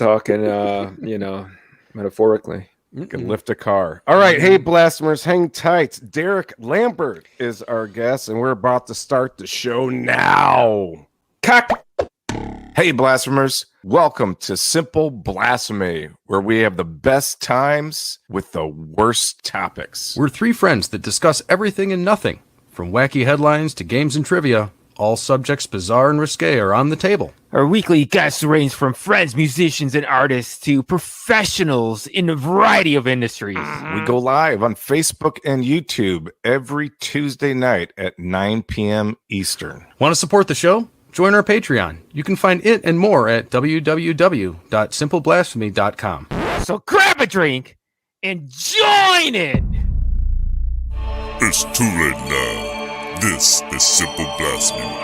talking, metaphorically. You can lift a car. All right. Hey, Blasphemers, hang tight. Derek Lambert is our guest, and we're about to start the show now. Cock. Hey, Blasphemers, welcome to Simple Blasphemy, where we have the best times with the worst topics. We're three friends that discuss everything and nothing, from wacky headlines to games and trivia. All subjects bizarre and risque are on the table. Our weekly guests range from friends, musicians, and artists to professionals in a variety of industries. We go live on Facebook and YouTube every Tuesday night at 9 p.m. Eastern. Want to support the show? Join our Patreon. You can find it and more at www.simpleblasphemy.com. So grab a drink and join in! It's too late now. This is Simple Blasphemy.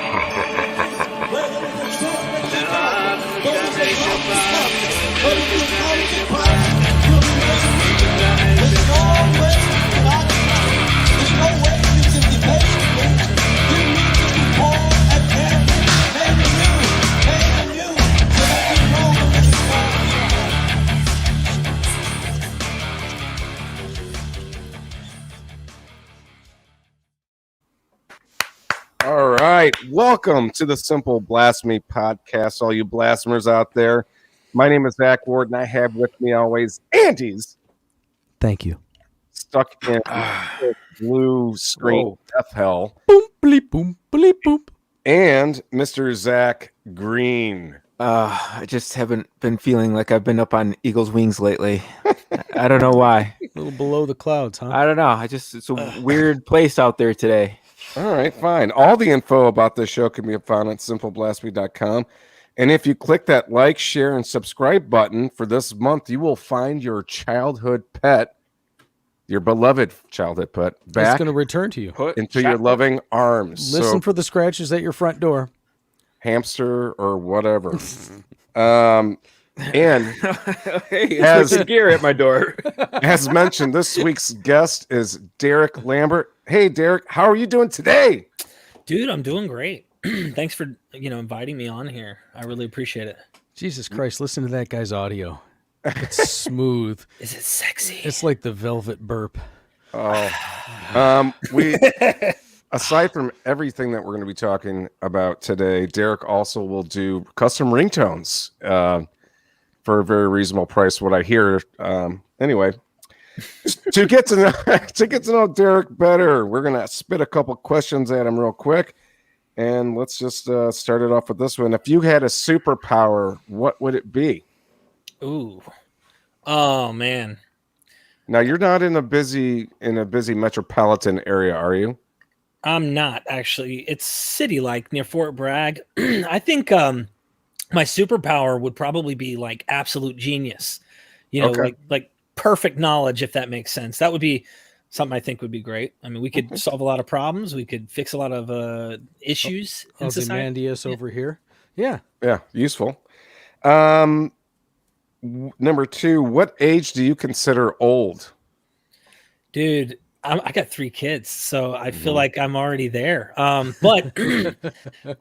All right. Welcome to the Simple Blasphemy Podcast, all you blasphemers out there. My name is Zack Ward, and I have with me always Andy's. Thank you. Stuck in blue screen death hell. Boom, bleep, boom, bleep, boop. And Mr. Zack Green. I just haven't been feeling like I've been up on eagle's wings lately. I don't know why. A little below the clouds, huh? I don't know. It's a weird place out there today. All right, fine. All the info about this show can be found at simpleblasphemy.com. And if you click that like, share, and subscribe button for this month, you will find your childhood pet, your beloved childhood pet, back It's going to return to you. into your loving arms. Listen for the scratches at your front door. Hamster or whatever. And Hey, it's gear at my door. as mentioned, this week's guest is Derek Lambert. Hey, Derek, how are you doing today? Dude, I'm doing great. Thanks for, inviting me on here. I really appreciate it. Jesus Christ, listen to that guy's audio. It's smooth. Is it sexy? It's like the velvet burp. We aside from everything that we're going to be talking about today, Derek also will do custom ringtones for a very reasonable price. What I hear, anyway. to get to know Derek better, we're gonna spit a couple questions at him real quick, and let's just start it off with this one. If you had a superpower, what would it be? Ooh, oh man. Now you're not in a busy metropolitan area, are you? I'm not actually. It's city-like near Fort Bragg. I think my superpower would probably be like absolute genius. Okay. like perfect knowledge, if that makes sense. That would be something I think would be great. I mean, we could solve a lot of problems. We could fix a lot of issues in society. Over here. Yeah. Yeah, useful. Number 2, what age do you consider old? Dude, I got 3 kids, so I feel like I'm already there. But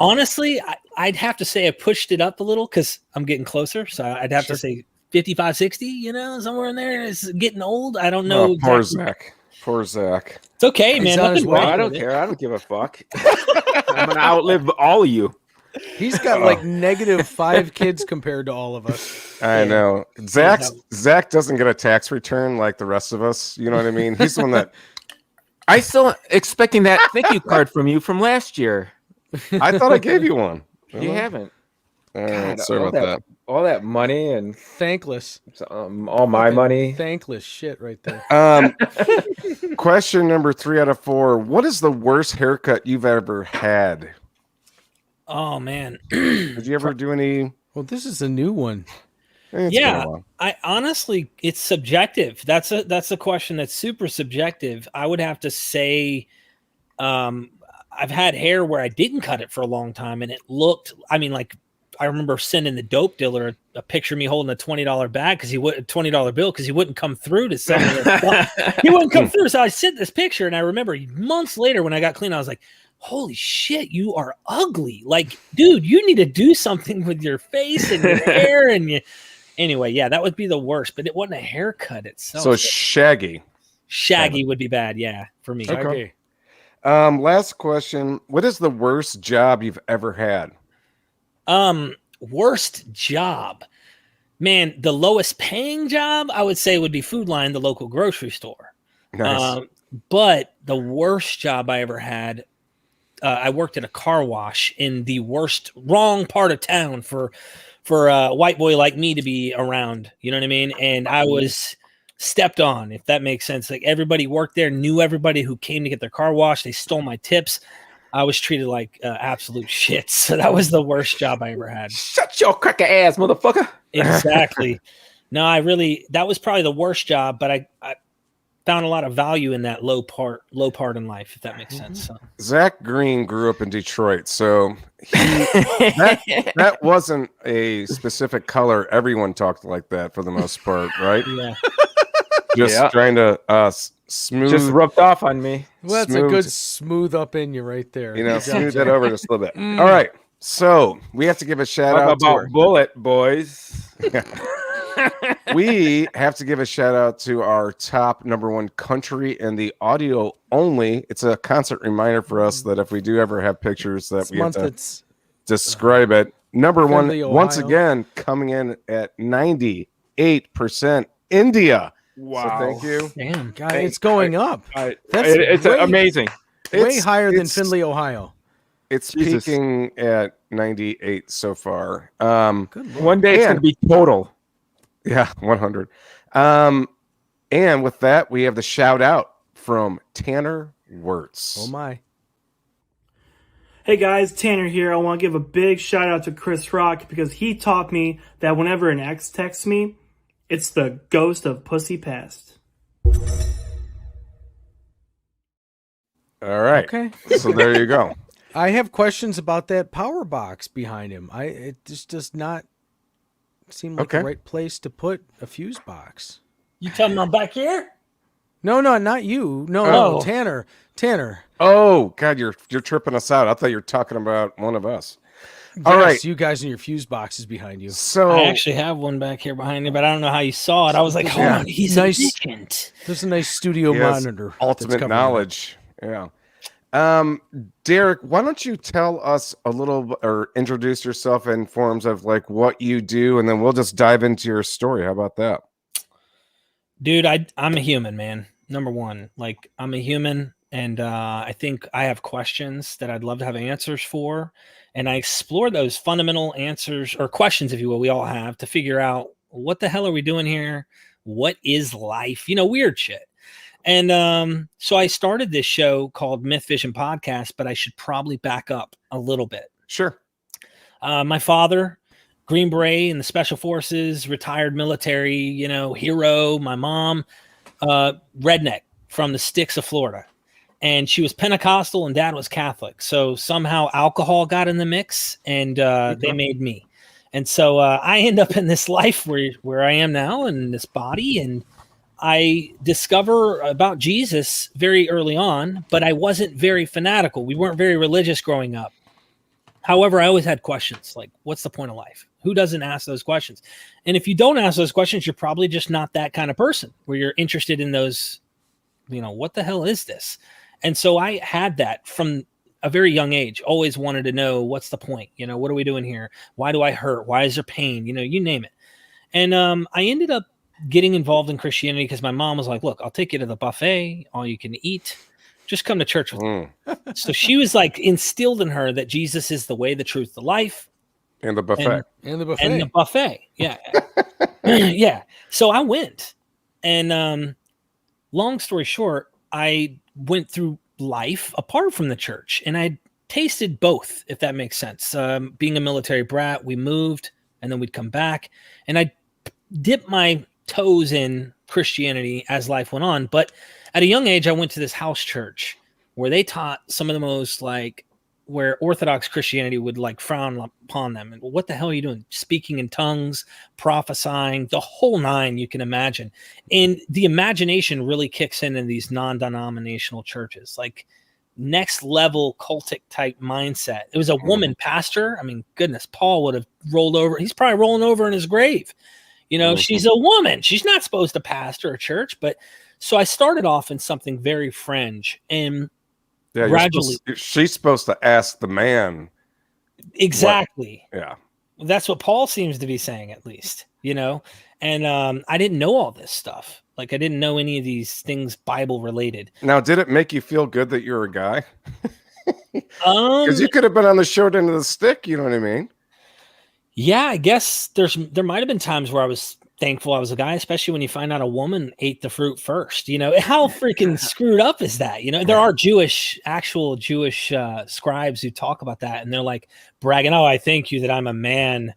honestly, I'd have to say I pushed it up a little because I'm getting closer. So I'd have to say 55, 60, somewhere in there. It's getting old. I don't know. Poor Zack. It's okay, man. on his way. I don't care. I don't give a fuck. I'm gonna outlive all of you. He's got like -5 kids compared to all of us. I know. Zack doesn't get a tax return like the rest of us. You know what I mean? He's the one that I still expecting that thank you card from you from last year. I thought I gave you one. You haven't. Sorry about that. All that money and Thankless. all my money. Thankless shit right there. Question number 3 out of 4. What is the worst haircut you've ever had? Oh man. Did you ever do any? Well, this is a new one. Yeah, I honestly, it's subjective. That's a question that's super subjective. I would have to say, I've had hair where I didn't cut it for a long time, and it looked. I mean, like I remember sending the dope dealer a picture of me holding a $20 bag because he would $20 bill because he wouldn't come through to sell me. He wouldn't come through, so I sent this picture, and I remember months later when I got clean, I was like, holy shit, you are ugly. Like, dude, you need to do something with your face and your hair. And Anyway, yeah, that would be the worst, but it wasn't a haircut itself. So shaggy. Shaggy would be bad, yeah, for me. Okay. Last question. What is the worst job you've ever had? Worst job. Man, the lowest paying job I would say would be Food Line, the local grocery store. Nice. But the worst job I ever had, I worked at a car wash in the wrong part of town for a white boy like me to be around. You know what I mean? And I was stepped on, if that makes sense. Like everybody worked there, knew everybody who came to get their car washed. They stole my tips. I was treated like absolute shit. So that was the worst job I ever had. Shut your cracker ass, motherfucker. Exactly. No, that was probably the worst job, but I found a lot of value in that low part in life, if that makes sense. So. Zach Green grew up in Detroit, so that wasn't a specific color. Everyone talked like that for the most part, right? Yeah. Just trying to smooth. Just rubbed off on me. Well, that's a good smooth up in you right there. Smooth that over just a little bit. All right. So we have to give a shout out about Bullet Boys. We have to give a shout out to our top #1 country in the audio only. It's a constant reminder for us that if we do ever have pictures that we have to describe it. #1, once again, coming in at 98% India. Wow. So thank you. Damn. God, it's going up. It's amazing. Way higher than Findlay, Ohio. It's peaking at 98 so far. One day it's going to be total. Yeah, 100. And with that, we have the shout out from Tanner Wirtz. Oh my. Hey guys, Tanner here. I want to give a big shout out to Chris Rock because he taught me that whenever an ex texts me, it's the ghost of pussy past. All right. Okay. So there you go. I have questions about that power box behind him. It just does not seem like the right place to put a fuse box. You talking about back here? No, not you. No, Tanner. Oh God, you're tripping us out. I thought you were talking about one of us. All right, you guys and your fuse boxes behind you. So I actually have one back here behind me, but I don't know how you saw it. I was like, hold on, he's nice. Nice. There's a nice studio monitor. Ultimate knowledge. Yeah. Derek, why don't you tell us a little or introduce yourself in forms of like what you do, and then we'll just dive into your story. How about that? Dude, I'm a human, man. #1, like I'm a human, and I think I have questions that I'd love to have answers for, and I explore those fundamental answers or questions, if you will, we all have to figure out what the hell are we doing here? What is life? Weird shit. And so I started this show called MythVision Podcast, but I should probably back up a little bit. Sure. My father, Green Beret in the Special Forces, retired military, hero. My mom, redneck from the sticks of Florida. And she was Pentecostal and Dad was Catholic. So somehow alcohol got in the mix and they made me. And so I end up in this life where I am now in this body, and I discover about Jesus very early on, but I wasn't very fanatical. We weren't very religious growing up. However, I always had questions like, what's the point of life? Who doesn't ask those questions? And if you don't ask those questions, you're probably just not that kind of person where you're interested in those, what the hell is this? And so I had that from a very young age, always wanted to know what's the point? What are we doing here? Why do I hurt? Why is there pain? You name it. And I ended up getting involved in Christianity because my mom was like, look, I'll take you to the buffet, all you can eat. Just come to church with me. So she was like instilled in her that Jesus is the way, the truth, the life. And the buffet. And the buffet. And the buffet. Yeah. Yeah. So I went. And long story short, I went through life apart from the church. And I tasted both, if that makes sense. Being a military brat, we moved and then we'd come back. And I dipped my toes in Christianity as life went on. But at a young age, I went to this house church where they taught some of the most where Orthodox Christianity would frown upon them. And what the hell are you doing? Speaking in tongues, prophesying, the whole nine you can imagine. And the imagination really kicks in these non-denominational churches, like next level cultic type mindset. It was a woman pastor. I mean, goodness, Paul would have rolled over. He's probably rolling over in his grave. You know, she's a woman. She's not supposed to pastor a church. But so I started off in something very fringe, and gradually she's supposed to ask the man. Exactly. Yeah. That's what Paul seems to be saying, at least, you know? And I didn't know all this stuff. Like, I didn't know any of these things Bible related. Now, did it make you feel good that you're a guy? Because you could have been on the short end of the stick, you know what I mean? Yeah, I guess there might have been times where I was thankful I was a guy, especially when you find out a woman ate the fruit first. You know, how freaking screwed up is that? You know, there are actual Jewish scribes who talk about that, and they're like bragging, "Oh, I thank you that I'm a man,"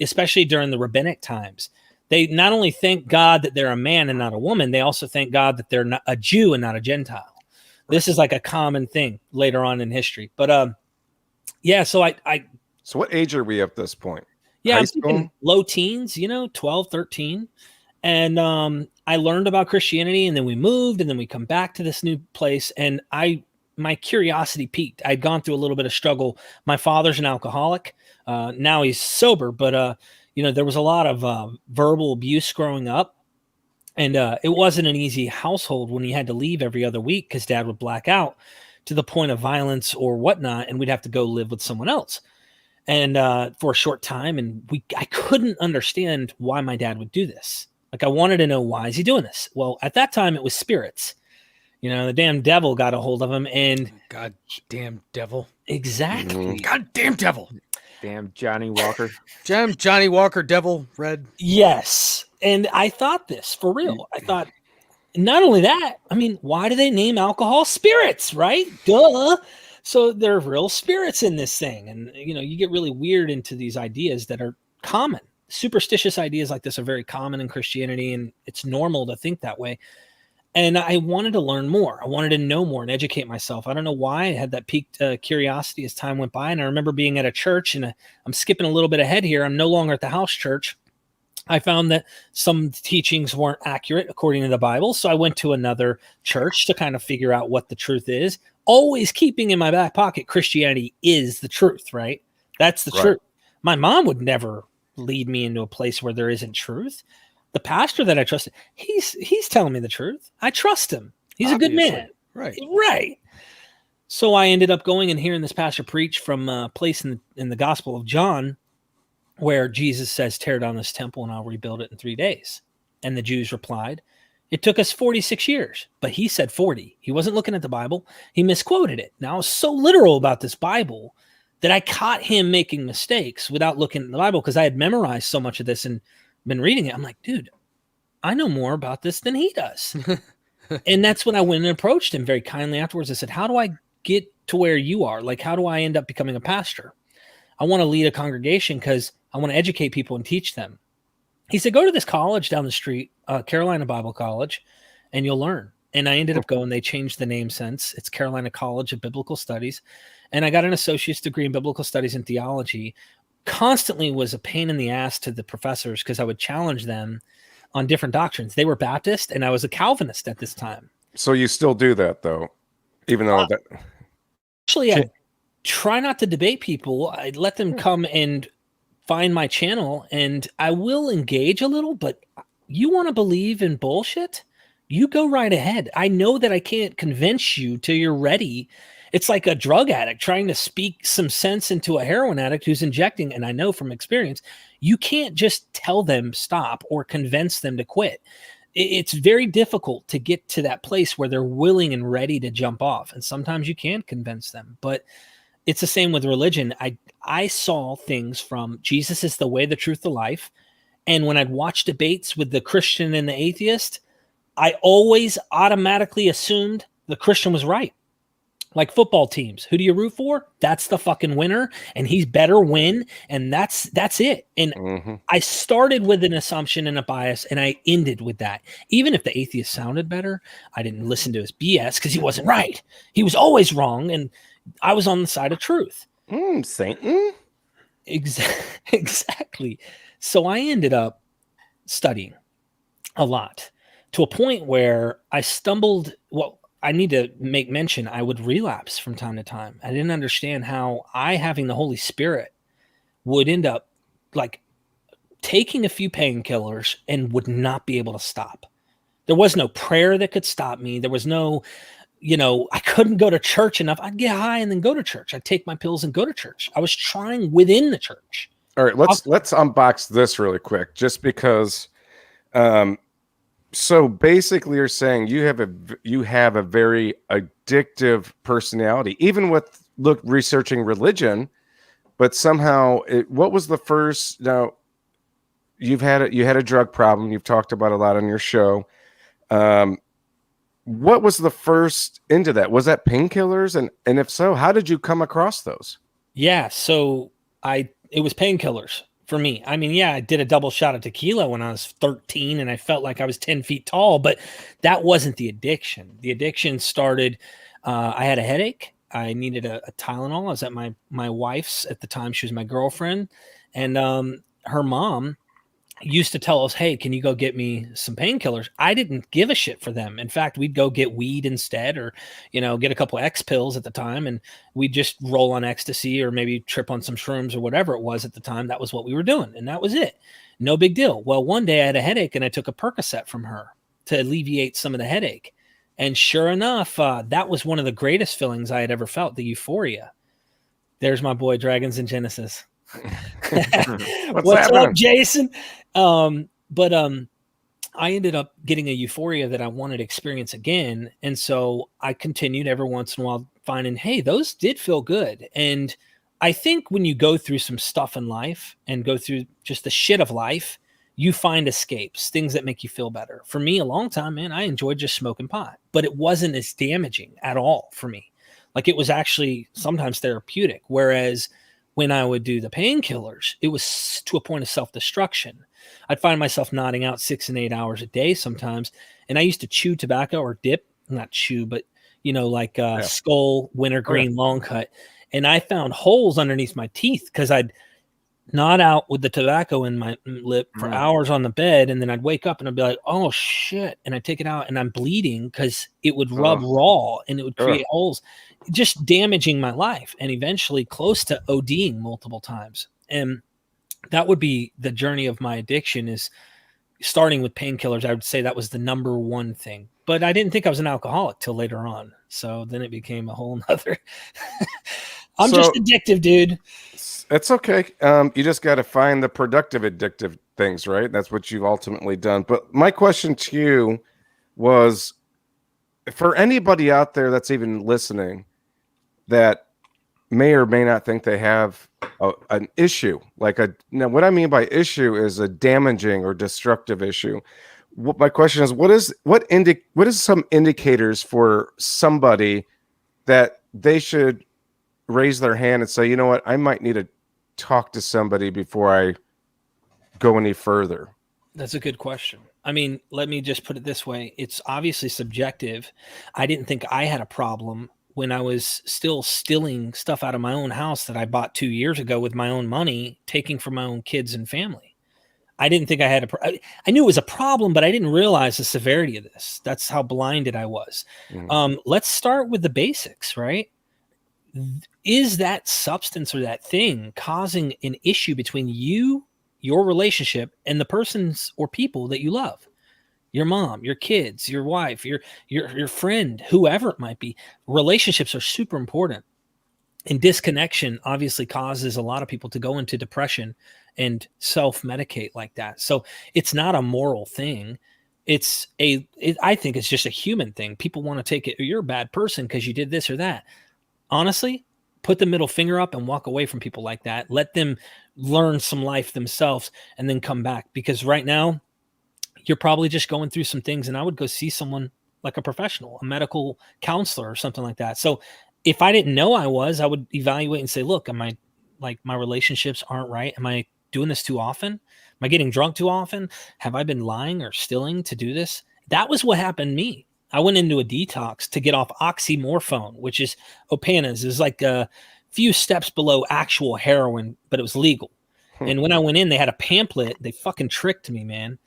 especially during the rabbinic times. They not only thank God that they're a man and not a woman, they also thank God that they're not a Jew and not a Gentile. This is like a common thing later on in history. But yeah, so So what age are we at this point? Yeah, I'm thinking low teens, you know, 12, 13. And I learned about Christianity, and then we moved, and then we come back to this new place, and my curiosity peaked. I'd gone through a little bit of struggle. My father's an alcoholic. Now he's sober, but you know, there was a lot of verbal abuse growing up, and it wasn't an easy household when you had to leave every other week because Dad would black out to the point of violence or whatnot, and we'd have to go live with someone else. And for a short time, and I couldn't understand why my dad would do this. Like, I wanted to know, why is he doing this? Well, at that time, it was spirits. You know, the damn devil got a hold of him, and goddamn devil. Exactly. Goddamn devil. Damn Johnny Walker. Damn Johnny Walker, devil, red. Yes. And I thought this for real. I thought, not only that, I mean, why do they name alcohol spirits, right? Duh. So there are real spirits in this thing. And, you know, you get really weird into these ideas that are common. Superstitious ideas like this are very common in Christianity, and it's normal to think that way. And I wanted to learn more. I wanted to know more and educate myself. I don't know why I had that piqued curiosity as time went by. And I remember being at a church, and I'm skipping a little bit ahead here. I'm no longer at the house church. I found that some teachings weren't accurate according to the Bible. So I went to another church to kind of figure out what the truth is. Always keeping in my back pocket, Christianity is the truth, right? That's the truth. My mom would never lead me into a place where there isn't truth. The pastor that I trusted, he's telling me the truth. I trust him. He's a good man. Right. So I ended up going and hearing this pastor preach from a place in the Gospel of John where Jesus says, "Tear down this temple and I'll rebuild it in 3 days." And the Jews replied, "It took us 46 years. But he said 40. He wasn't looking at the Bible. He misquoted it. Now, I was so literal about this Bible that I caught him making mistakes without looking at the Bible, because I had memorized so much of this and been reading it. I'm like, dude, I know more about this than he does. And that's when I went and approached him very kindly afterwards. I said, how do I get to where you are? Like, how do I end up becoming a pastor? I want to lead a congregation because I want to educate people and teach them. He said, go to this college down the street, Carolina Bible College, and you'll learn. And I ended up going. They changed the name since. It's Carolina College of Biblical Studies. And I got an associate's degree in biblical studies and theology. Constantly was a pain in the ass to the professors because I would challenge them on different doctrines. They were Baptist, and I was a Calvinist at this time. So you still do that, though, even though that... Actually, I try not to debate people. I let them come and find my channel, and I will engage a little, but you want to believe in bullshit? You go right ahead. I know that I can't convince you till you're ready. It's like a drug addict trying to speak some sense into a heroin addict who's injecting. And I know from experience, you can't just tell them stop or convince them to quit. It's very difficult to get to that place where they're willing and ready to jump off. And sometimes you can convince them, but it's the same with religion. I saw things from Jesus is the way, the truth, the life. And when I'd watch debates with the Christian and the atheist, I always automatically assumed the Christian was right. Like football teams, who do you root for? That's the fucking winner, and he's better win, and that's it. And I started with an assumption and a bias, and I ended with that. Even if the atheist sounded better, I didn't listen to his BS because he wasn't right. He was always wrong, and I was on the side of truth. Satan? Exactly. So I ended up studying a lot to a point where I stumbled. Well, I need to make mention, I would relapse from time to time. I didn't understand how having the Holy Spirit would end up like taking a few painkillers and would not be able to stop. There was no prayer that could stop me. There was no, I couldn't go to church enough. I'd get high and then go to church. I'd take my pills and go to church. I was trying within the church. All right, let's unbox this really quick, just because. So basically, you're saying you have a very addictive personality, even with researching religion. But somehow, what was the first? Now, you had a drug problem. You've talked about a lot on your show. What was the first into that? Was that painkillers? And if so, how did you come across those? Yeah, so it was painkillers for me. I mean, yeah, I did a double shot of tequila when I was 13 and I felt like I was 10 feet tall, but that wasn't the addiction. The addiction started, I had a headache. I needed a Tylenol. I was at my wife's at the time. She was my girlfriend. And her mom used to tell us, hey, can you go get me some painkillers? I didn't give a shit for them. In fact, we'd go get weed instead, or, get a couple X pills at the time. And we'd just roll on ecstasy or maybe trip on some shrooms or whatever it was at the time. That was what we were doing. And that was it. No big deal. Well, one day I had a headache and I took a Percocet from her to alleviate some of the headache. And sure enough, that was one of the greatest feelings I had ever felt, the euphoria. There's my boy Dragons and Genesis. What's up, Jason? But I ended up getting a euphoria that I wanted to experience again. And so I continued every once in a while finding, hey, those did feel good. And I think when you go through some stuff in life and go through just the shit of life, you find escapes, things that make you feel better. For me, a long time, man, I enjoyed just smoking pot, but it wasn't as damaging at all for me. Like, it was actually sometimes therapeutic. Whereas when I would do the painkillers, it was to a point of self-destruction. I'd find myself nodding out 6 and 8 hours a day sometimes. And I used to chew tobacco or dip, not chew, but, Skull, wintergreen, long cut. And I found holes underneath my teeth because I'd nod out with the tobacco in my lip for hours on the bed. And then I'd wake up and I'd be like, oh shit. And I'd take it out and I'm bleeding because it would rub raw and it would create holes, just damaging my life, and eventually close to ODing multiple times. And that would be the journey of my addiction, is starting with painkillers. I would say that was the number one thing, but I didn't think I was an alcoholic till later on. So then it became a whole nother, I'm just addictive, dude. It's okay. You just got to find the productive addictive things, right? That's what you've ultimately done. But my question to you was, for anybody out there that's even listening that may or may not think they have an issue, now what I mean by issue is a damaging or destructive issue. My question is, what is some indicators for somebody that they should raise their hand and say, you know what, I might need to talk to somebody before I go any further? That's a good question. I mean, let me just put it this way. It's obviously subjective. I didn't think I had a problem when I was still stealing stuff out of my own house that I bought 2 years ago with my own money, taking from my own kids and family. I didn't think I had I knew it was a problem, but I didn't realize the severity of this. That's how blinded I was. Let's start with the basics, right? Is that substance or that thing causing an issue between you, your relationship, and the persons or people that you love? Your mom, your kids, your wife, your friend, whoever it might be. Relationships are super important. And disconnection obviously causes a lot of people to go into depression and self-medicate like that. So it's not a moral thing. I think it's just a human thing. People want to take it, you're a bad person because you did this or that. Honestly, put the middle finger up and walk away from people like that. Let them learn some life themselves and then come back. Because right now, you're probably just going through some things, and I would go see someone like a professional, a medical counselor or something like that. So if I didn't know I would evaluate and say, look, my relationships aren't right. Am I doing this too often? Am I getting drunk too often? Have I been lying or stealing to do this? That was what happened to me. I went into a detox to get off oxymorphone, which is Opanas. It was like a few steps below actual heroin, but it was legal. And when I went in, they had a pamphlet. They fucking tricked me, man.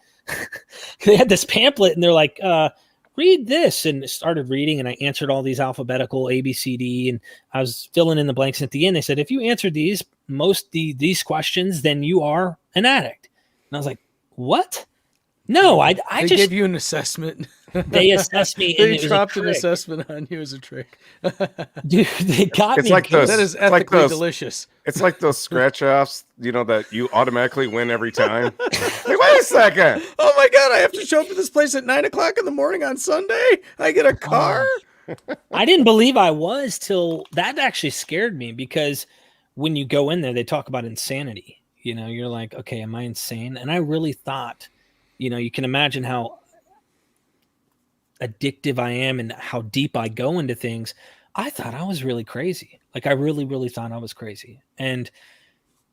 They had this pamphlet and they're like, read this, and started reading, and I answered all these alphabetical A, B, C, D, and I was filling in the blanks. And at the end, they said, if you answered these questions, then you are an addict. I was like, what? No, I They just gave you an assessment. they assessed me and They it was dropped a an trick. assessment on you as a trick. Dude, they got It's me. like good. those- That is It's like ethically those- delicious. It's like those scratch offs, that you automatically win every time. Like, wait a second. Oh my God, I have to show up to this place at 9:00 in the morning on Sunday. I get a car. I didn't believe I was till that actually scared me, because when you go in there, they talk about insanity. You're like, okay, am I insane? And I really thought, you can imagine how addictive I am and how deep I go into things. I thought I was really crazy. Like, I really, really thought I was crazy. And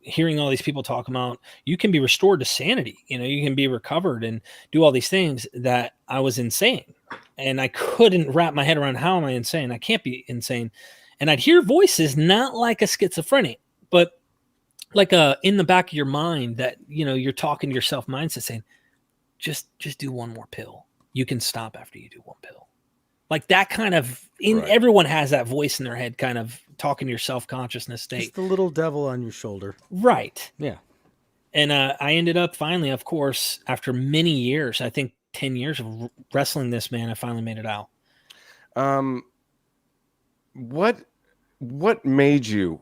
hearing all these people talk about you can be restored to sanity, you can be recovered and do all these things, that I was insane. And I couldn't wrap my head around, how am I insane? I can't be insane. And I'd hear voices, not like a schizophrenic, but like in the back of your mind, that, you're talking to yourself mindset saying, just do one more pill. You can stop after you do one pill. Like that kind of Right. Everyone has that voice in their head, kind of talking to your self-consciousness state. It's the little devil on your shoulder. Right. Yeah. And I ended up finally, of course, after many years, I think 10 years of wrestling this man, I finally made it out. What made you?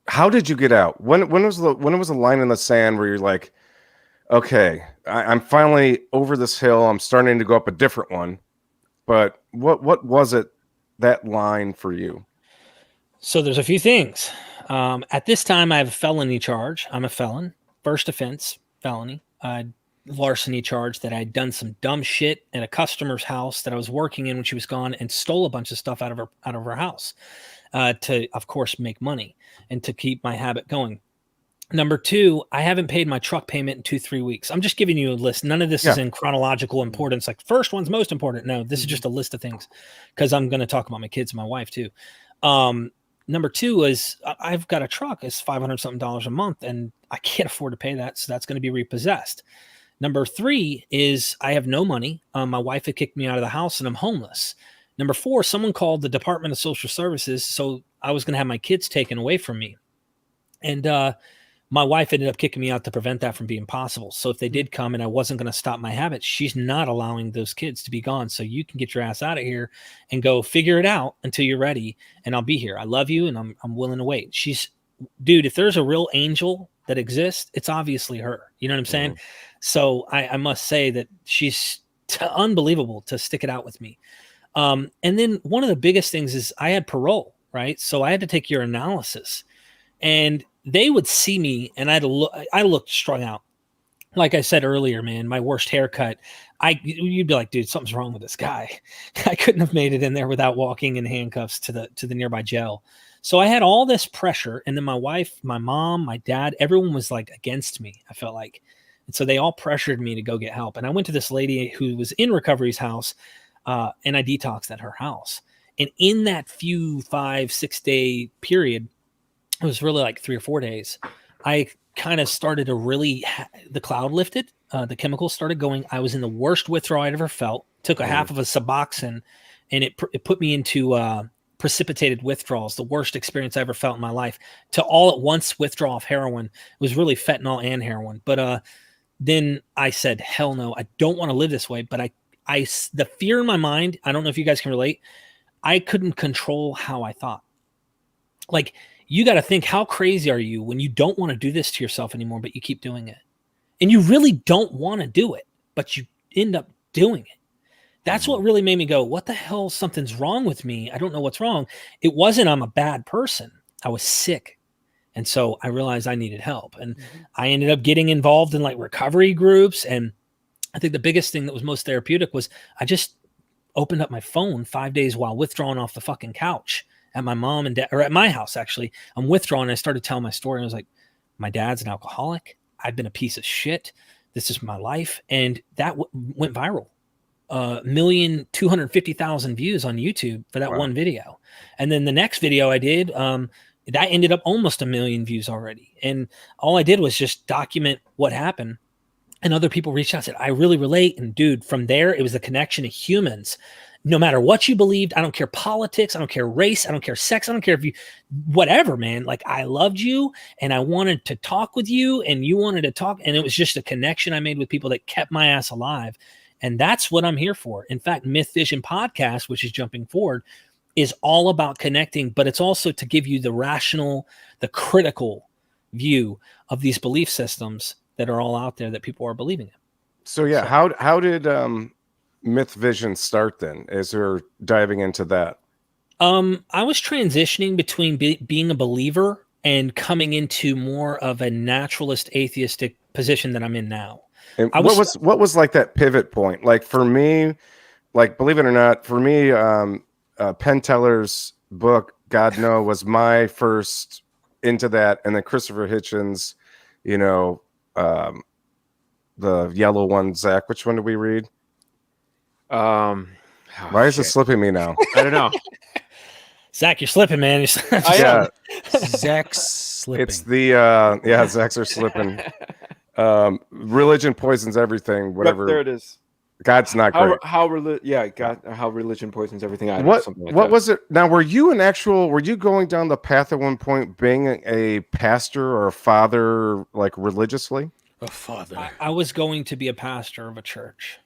How did you get out? When was a line in the sand where you're like, okay, I'm finally over this hill. I'm starting to go up a different one. But what was it, that line for you? So there's a few things. At this time, I have a felony charge. I'm a felon. First offense, felony. Larceny charge that I'd done some dumb shit at a customer's house that I was working in when she was gone, and stole a bunch of stuff out of her house to, of course, make money and to keep my habit going. Number 2, I haven't paid my truck payment in 2-3 weeks. I'm just giving you a list. None of this is in chronological importance. Like, first one's most important. No, this is just a list of things, because I'm going to talk about my kids and my wife too. Number 2 is I've got a truck. It's $500 something a month, and I can't afford to pay that. So that's going to be repossessed. Number 3 is I have no money. My wife had kicked me out of the house and I'm homeless. Number 4, someone called the Department of Social Services. So I was going to have my kids taken away from me. And, my wife ended up kicking me out to prevent that from being possible. So if they did come and I wasn't going to stop my habit, she's not allowing those kids to be gone. So you can get your ass out of here and go figure it out until you're ready. And I'll be here. I love you. And I'm willing to wait. Dude, if there's a real angel that exists, it's obviously her. You know what I'm saying? Mm. So I must say that she's unbelievable to stick it out with me. And then one of the biggest things is I had parole, right? So I had to take your analysis, and they would see me and I looked strung out. Like I said earlier, man, my worst haircut, you'd be like, dude, something's wrong with this guy. I couldn't have made it in there without walking in handcuffs to the nearby jail. So I had all this pressure. And then my wife, my mom, my dad, everyone was like against me, I felt like. And so they all pressured me to go get help. And I went to this lady who was in recovery's house, and I detoxed at her house. And in that 5-6 day period, it was really like 3 or 4 days, I kind of started to really, the cloud lifted, the chemicals started going. I was in the worst withdrawal I'd ever felt. Took a half of a Suboxone, and it put me into precipitated withdrawals, the worst experience I ever felt in my life. To all at once withdraw off heroin. It was really fentanyl and heroin. But then I said, hell no, I don't want to live this way. But the fear in my mind, I don't know if you guys can relate, I couldn't control how I thought. Like, you got to think, how crazy are you when you don't want to do this to yourself anymore, but you keep doing it? And you really don't want to do it, but you end up doing it. That's what really made me go, what the hell? Something's wrong with me. I don't know what's wrong. It wasn't I'm a bad person. I was sick. And so I realized I needed help. And I ended up getting involved in like recovery groups. And I think the biggest thing that was most therapeutic was I just opened up my phone 5 days while withdrawing off the fucking couch at my mom and dad, or at my house, actually. I'm withdrawing. I started telling my story. I was like, my dad's an alcoholic. I've been a piece of shit. This is my life. And that went viral. 1,250,000 views on YouTube for that one video. And then the next video I did, that ended up almost 1 million views already. And all I did was just document what happened. And other people reached out and said, I really relate. And dude, from there, it was the connection to humans. No matter what you believed, I don't care politics, I don't care race, I don't care sex, I don't care if you, whatever, man. Like, I loved you and I wanted to talk with you and you wanted to talk. And it was just a connection I made with people that kept my ass alive. And that's what I'm here for. In fact, MythVision Podcast, which is jumping forward, is all about connecting, but it's also to give you the rational, the critical view of these belief systems that are all out there that people are believing in. So yeah, how did MythVision start then? As we're diving into that, I was transitioning between being a believer and coming into more of a naturalist, atheistic position that I'm in now. And what was like that pivot point? Like for me, like believe it or not, for me, Penn Teller's book God No was my first into that, and then Christopher Hitchens, you know, the yellow one, Zack. Which one did we read? Why is it slipping me now? I don't know. Zach, you're slipping, man. Yeah, Zach's slipping. it's the Zacks are slipping. Religion poisons everything. Whatever. Yep, there it is. God's not great. How religion poisons everything. I know, What something like what that. was it? Now, were you going down the path at one point, being a pastor or a father, like religiously? A father. I was going to be a pastor of a church.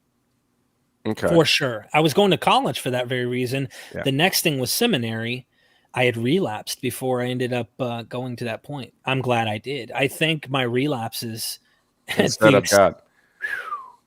Okay. For sure. I was going to college for that very reason. Yeah. The next thing was seminary. I had relapsed before I ended up going to that point. I'm glad I did. I think my relapses Instead of God.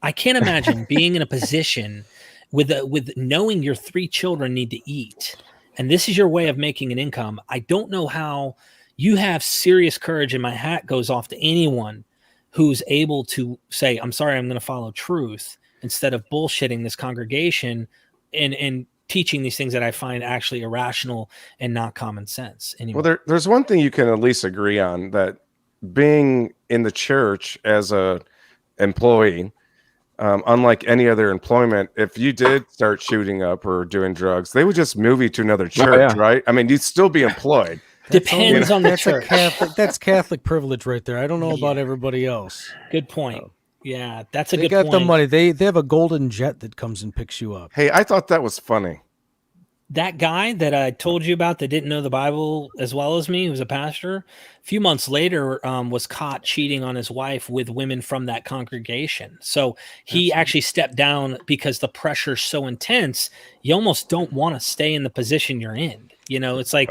I can't imagine being in a position with knowing your 3 children need to eat, and this is your way of making an income. I don't know how you have serious courage, and my hat goes off to anyone who's able to say, I'm sorry, I'm going to follow truth instead of bullshitting this congregation and teaching these things that I find actually irrational and not common sense anymore. Well, there's one thing you can at least agree on, that being in the church as a employee, unlike any other employment, if you did start shooting up or doing drugs, they would just move you to another church, right? I mean, you'd still be employed. Depends on the That's church. That's Catholic privilege right there. I don't know about everybody else. Good point. Yeah, that's a They good got point. the money. They have a golden jet that comes and picks you up. Hey, I thought that was funny. That guy that I told you about that didn't know the Bible as well as me, who was a pastor, a few months later was caught cheating on his wife with women from that congregation. So he actually stepped down because the pressure's so intense, you almost don't want to stay in the position you're in. You know, it's like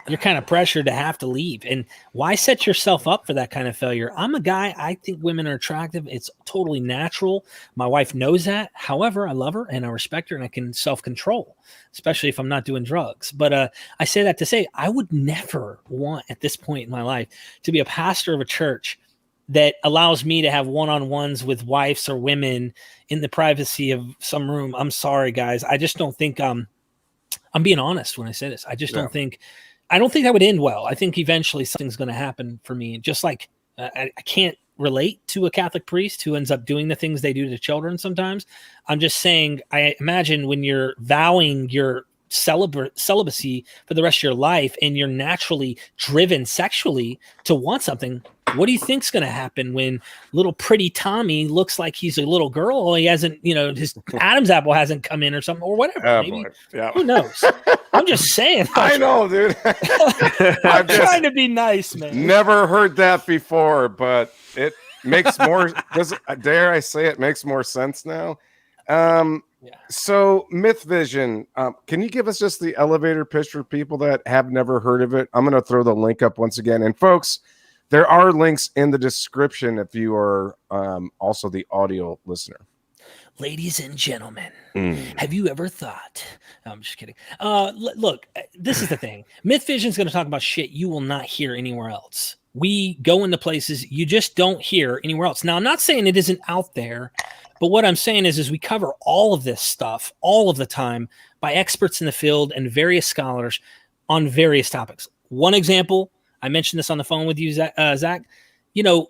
you're kind of pressured to have to leave. And why set yourself up for that kind of failure? I'm a guy, I think women are attractive. It's totally natural. My wife knows that. However, I love her and I respect her and I can self-control, especially if I'm not doing drugs. But I say that to say I would never want at this point in my life to be a pastor of a church that allows me to have one-on-ones with wives or women in the privacy of some room. I'm sorry, guys. I just don't think I'm being honest when I say this. I just don't think that would end well. I think eventually something's going to happen for me. Just like I can't relate to a Catholic priest who ends up doing the things they do to children sometimes. I'm just saying, I imagine when you're vowing your celibacy for the rest of your life and you're naturally driven sexually to want something, what do you think's going to happen when little pretty Tommy looks like he's a little girl? Or he hasn't, his Adam's apple hasn't come in or something or whatever. Maybe. Who knows? I'm just saying. I know, dude. I'm trying to be nice, man. Never heard that before, but it makes more. Dare I say it makes more sense now? So MythVision, can you give us just the elevator pitch for people that have never heard of it? I'm going to throw the link up once again. And folks, there are links in the description if you are also the audio listener. Ladies and gentlemen, have you ever thought? I'm just kidding. Look, this is the thing. MythVision is going to talk about shit you will not hear anywhere else. We go into places you just don't hear anywhere else. Now, I'm not saying it isn't out there, but what I'm saying is we cover all of this stuff all of the time by experts in the field and various scholars on various topics. One example, I mentioned this on the phone with you, Zach.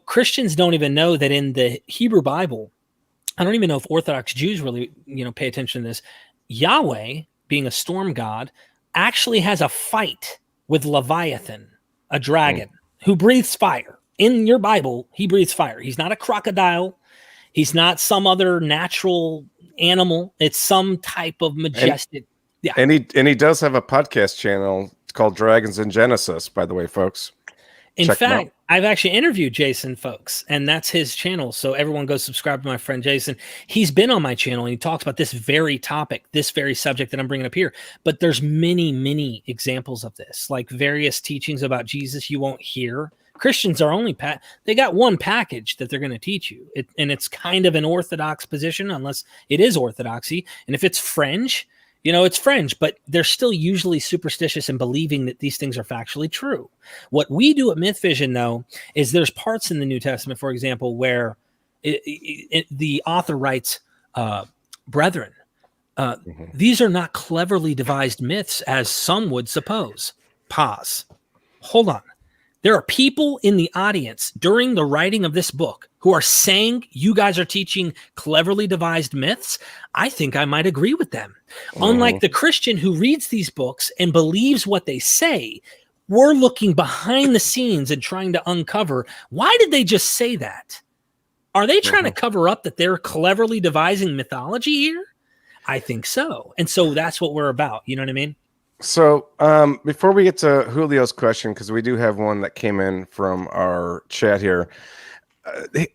Christians don't even know that in the Hebrew Bible, I don't even know if Orthodox Jews really, pay attention to this. Yahweh, being a storm god, actually has a fight with Leviathan, a dragon, who breathes fire. In your Bible, he breathes fire. He's not a crocodile. He's not some other natural animal. It's some type of majestic. And he does have a podcast channel called Dragons in Genesis, by the way, folks. In fact, I've actually interviewed Jason, folks, and that's his channel. So everyone go subscribe to my friend Jason. He's been on my channel and he talks about this very topic, this very subject that I'm bringing up here. But there's many, many examples of this, like various teachings about Jesus you won't hear. Christians are only they got one package that they're going to teach you, and it's kind of an orthodox position, unless it is orthodoxy. And if it's fringe, it's fringe, but they're still usually superstitious in believing that these things are factually true. What we do at MythVision, though, is there's parts in the New Testament, for example, where the author writes, brethren, these are not cleverly devised myths as some would suppose. Pause. Hold on. There are people in the audience during the writing of this book who are saying you guys are teaching cleverly devised myths. I think I might agree with them. Unlike the Christian who reads these books and believes what they say, we're looking behind the scenes and trying to uncover, why did they just say that? Are they trying to cover up that they're cleverly devising mythology here? I think so. And so that's what we're about. You know what I mean? So before we get to Julio's question, because we do have one that came in from our chat here,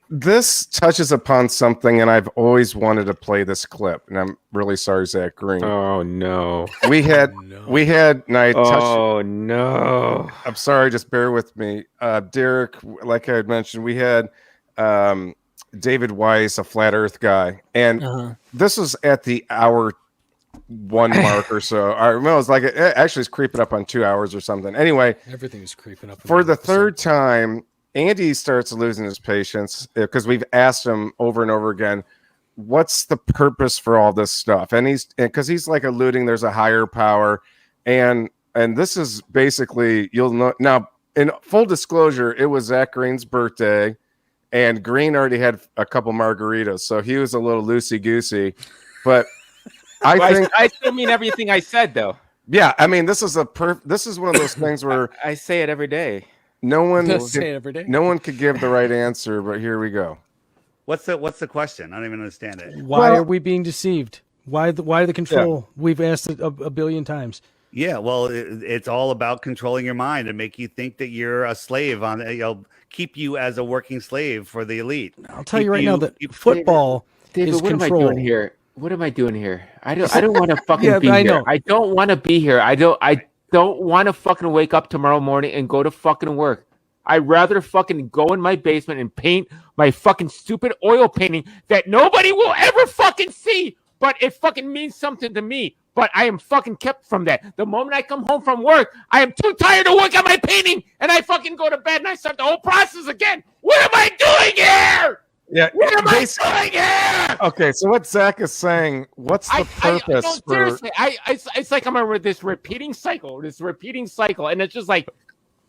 this touches upon something, and I've always wanted to play this clip, and I'm really sorry, Zach Green. Oh no, we had, and I touched. Oh no, I'm sorry, just bear with me, Derek. Like I had mentioned, we had David Weiss, a flat Earth guy, and this was at the hour 1 mark or so. I remember it was like actually it's creeping up on 2 hours or something. Anyway, everything is creeping up. For the third time, Andy starts losing his patience because we've asked him over and over again, what's the purpose for all this stuff? And he's like alluding there's a higher power, and this is basically, you'll know now. In full disclosure, it was Zach Green's birthday, and Green already had a couple margaritas, so he was a little loosey goosey, but. I still mean everything I said, though. Yeah, I mean, this is one of those things where I say it every day. No one could give the right answer, but here we go. What's the question? I don't even understand it. Why are we being deceived? Why the control? Yeah. We've asked it a billion times. Yeah, well, it's all about controlling your mind and make you think that you're a slave keep you as a working slave for the elite. I'll tell you right now that football is what control. Am I doing here? What am I doing here? I don't want to fucking be here. I don't want to be here. I don't want to fucking wake up tomorrow morning and go to fucking work. I'd rather fucking go in my basement and paint my fucking stupid oil painting that nobody will ever fucking see, but it fucking means something to me. But I am fucking kept from that. The moment I come home from work, I am too tired to work on my painting, and I fucking go to bed and I start the whole process again. What am I doing here? Yeah, what am I doing here? Okay, so what Zach is saying, what's the purpose? Seriously, it's like I'm over this repeating cycle, and it's just like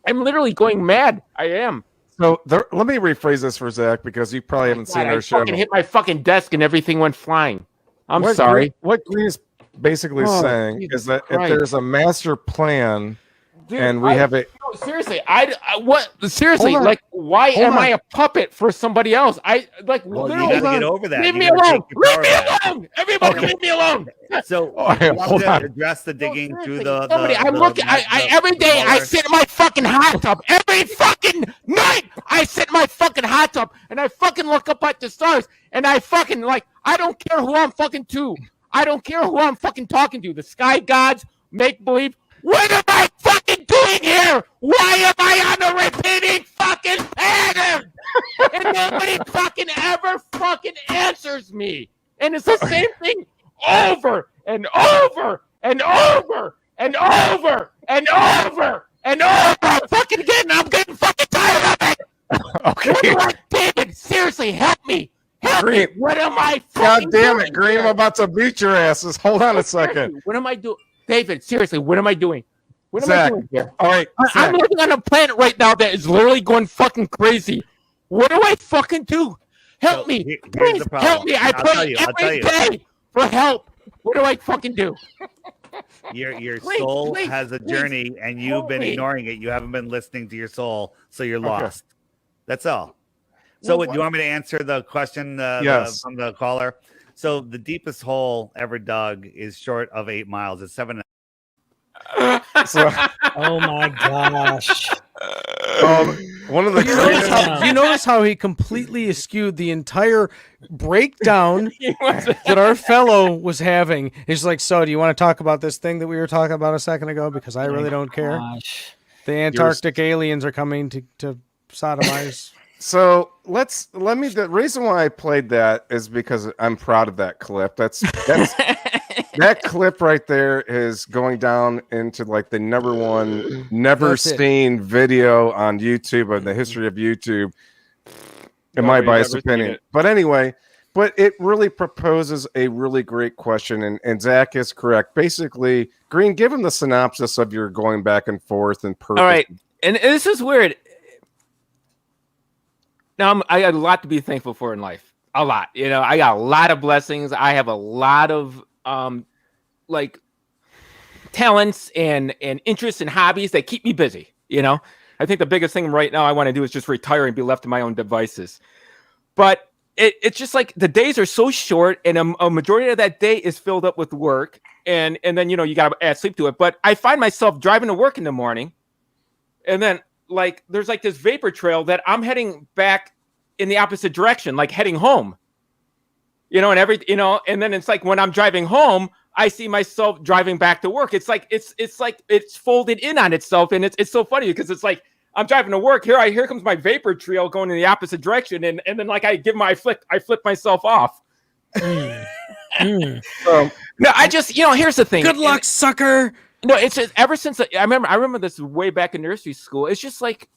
I'm literally going mad. I am. So let me rephrase this for Zach because you probably haven't seen our show. I fucking hit my fucking desk and everything went flying. I'm sorry. What Green is basically saying is that if there's a master plan. Dude, and we have it. No, seriously, like, why am I a puppet for somebody else? Well, you gotta get over that. Leave me alone. Leave me alone. Everybody, leave me alone. So, hold on. Address the digging through the. I'm looking. Every day I sit in my fucking hot tub. Every fucking night I sit in my fucking hot tub and I fucking look up at the stars and I fucking I don't care who I'm fucking to. I don't care who I'm fucking talking to. The sky gods, make believe. What am I fucking doing here? Why am I on a repeating fucking pattern? And nobody fucking ever fucking answers me. And it's the same thing over and over and over and over and over and over. I'm getting fucking tired of it. Okay. David, seriously, help me. Help me. What am I fucking God damn it, doing Green, here? I'm about to beat your asses. Hold on a second. What am I doing? David, seriously, what am I doing? What am Zach, I doing here? All right, I'm living on a planet right now that is literally going fucking crazy. What do I fucking do? Help me. Please help me. I pray every day for help. What do I fucking do? Your soul has a journey, and you've been ignoring it. You haven't been listening to your soul, so you're lost. That's all. So do you want me to answer the question Yes. from the caller? So the deepest hole ever dug is short of 8 miles. It's 7. So, Oh my gosh. one of the You notice how he completely eschewed the entire breakdown that our fellow was having. He's like, so do you want to talk about this thing that we were talking about a second ago? Because I really don't care. Gosh. The Antarctic aliens are coming to sodomize. So the reason why I played that is because I'm proud of that clip. That's that clip right there is going down into like the number one never seen video on YouTube of the history of YouTube, in my biased opinion. But anyway, it really proposes a really great question, and Zach is correct. Basically, Green, give him the synopsis of your going back and forth and purpose. All right, and this is weird. Now I got a lot to be thankful for in life. A lot, I got a lot of blessings. I have a lot of like talents and interests and hobbies that keep me busy. I think the biggest thing right now I want to do is just retire and be left to my own devices. But it's just like the days are so short, and a majority of that day is filled up with work, and then you got to add sleep to it. But I find myself driving to work in the morning, and then like there's like this vapor trail that I'm heading back in the opposite direction, like heading home. And and then it's like when I'm driving home, I see myself driving back to work. It's like it's folded in on itself, and it's so funny because it's like I'm driving to work. Here comes my vapor trail going in the opposite direction, and then like I flip myself off. No, I just here's the thing. Good luck, sucker. No, it's just ever since I remember this way back in nursery school. It's just like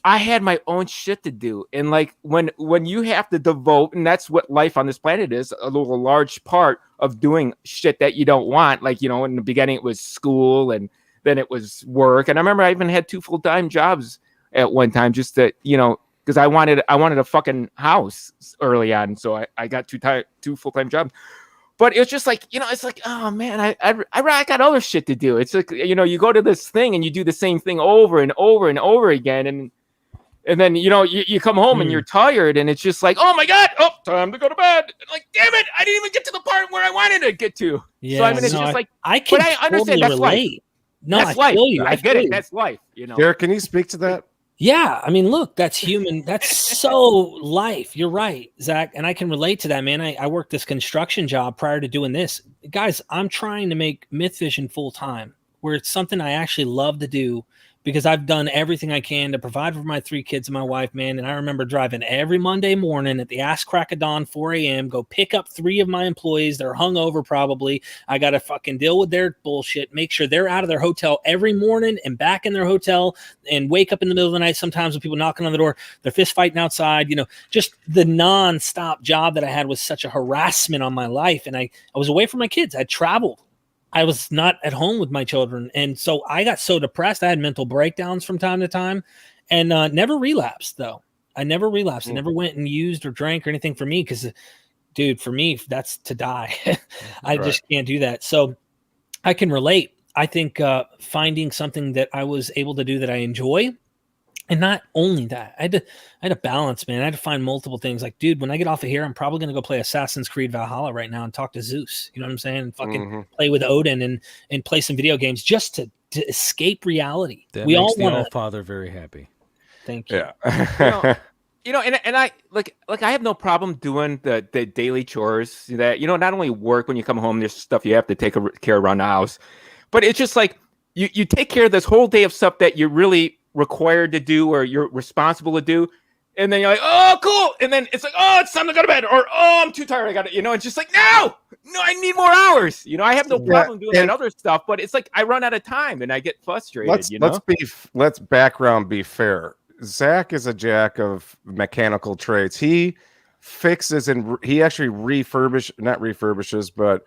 I had my own shit to do, and like when you have to devote, and that's what life on this planet is, a large part of doing shit that you don't want. Like in the beginning it was school, and then it was work, and I remember I even had 2 full-time jobs at one time just to because I wanted a fucking house early on, so I got 2 full-time jobs. But it was just like, it's like, oh man, I got other shit to do. It's like, you go to this thing and you do the same thing over and over and over again. And then, you come home and you're tired, and it's just like, oh my God, time to go to bed. And like, damn it, I didn't even get to the part where I wanted to get to. Yeah, so I mean, it's just like, I can understand that's relate. life. No, that's life. I get it. That's life. Derek, can you speak to that? Yeah, I mean, look, that's human. That's so life. You're right, Zach, and I can relate to that, man. I worked this construction job prior to doing this. Guys, I'm trying to make MythVision full time, where it's something I actually love to do, because I've done everything I can to provide for my 3 kids and my wife, man. And I remember driving every Monday morning at the ass crack of dawn, 4 a.m., go pick up 3 of my employees. They're hungover probably. I got to fucking deal with their bullshit, make sure they're out of their hotel every morning and back in their hotel, and wake up in the middle of the night sometimes with people knocking on the door, they're fist fighting outside. Just the nonstop job that I had was such a harassment on my life. And I was away from my kids. I traveled. I was not at home with my children. And so I got so depressed. I had mental breakdowns from time to time, and never relapsed, though. I never relapsed. I never went and used or drank or anything for me, because, dude, for me, that's to die. I just can't do that. So I can relate. I think finding something that I was able to do that I enjoy. And not only that, I had to balance, man. I had to find multiple things. Like, dude, when I get off of here, I'm probably going to go play Assassin's Creed Valhalla right now and talk to Zeus. You know what I'm saying? And fucking play with Odin and play some video games just to escape reality. That we makes all the want All-Father very happy. Thank you. Yeah. And I like I have no problem doing the daily chores that, not only work when you come home, there's stuff you have to take care of around the house, but it's just like you take care of this whole day of stuff that you're really required to do or you're responsible to do, and then you're like, oh cool, and then it's like, oh, it's time to go to bed, or oh, I'm too tired, I got it. It's just like, no, I need more hours. I have no problem doing that other stuff, but it's like I run out of time and I get frustrated. Let's background be fair. Zach is a jack of mechanical trades. He fixes and he actually not refurbishes, but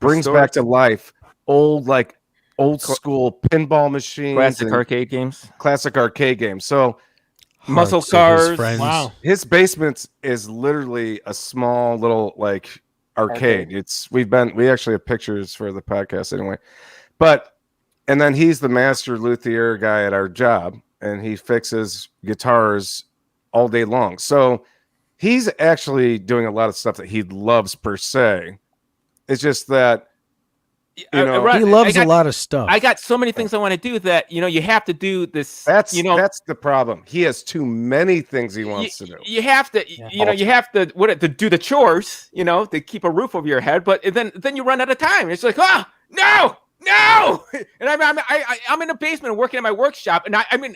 brings back to life old school pinball machines, classic arcade games. So muscle cars. Wow. His basement is literally a small little like arcade. We actually have pictures for the podcast anyway. And then he's the master luthier guy at our job, and he fixes guitars all day long. So he's actually doing a lot of stuff that he loves per se. It's just that, you know, he loves a lot of stuff. I got so many things I want to do that, you know, you have to do this. That's that's the problem. He has too many things he wants to do. You have to, you know, you have to to do the chores, you know, to keep a roof over your head. But then you run out of time. It's like, no. And I'm in the basement working in my workshop, and I mean,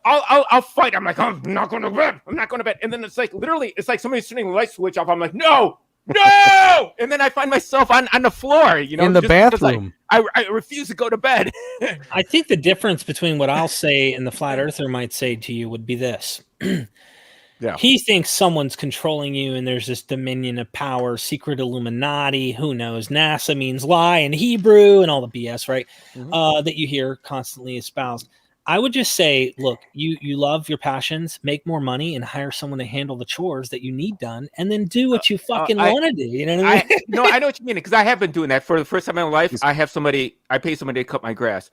I'll fight. I'm like, I'm not going to bed. I'm not going to bed. And then it's like literally, it's like somebody's turning the light switch off. I'm like, no. And then I find myself on the floor, you know, in the bathroom. I refuse to go to bed. I think the difference between what I'll say and the flat earther might say to you would be this. Yeah. He thinks someone's controlling you and there's this dominion of power, secret Illuminati, who knows, NASA means lie in Hebrew and all the BS, right? That you hear constantly espoused. I would just say, look, you love your passions, make more money, and hire someone to handle the chores that you need done, and then do what you fucking want to do. You know what I mean? No, I know what you mean, because I have been doing that for the first time in my life. I pay somebody to cut my grass.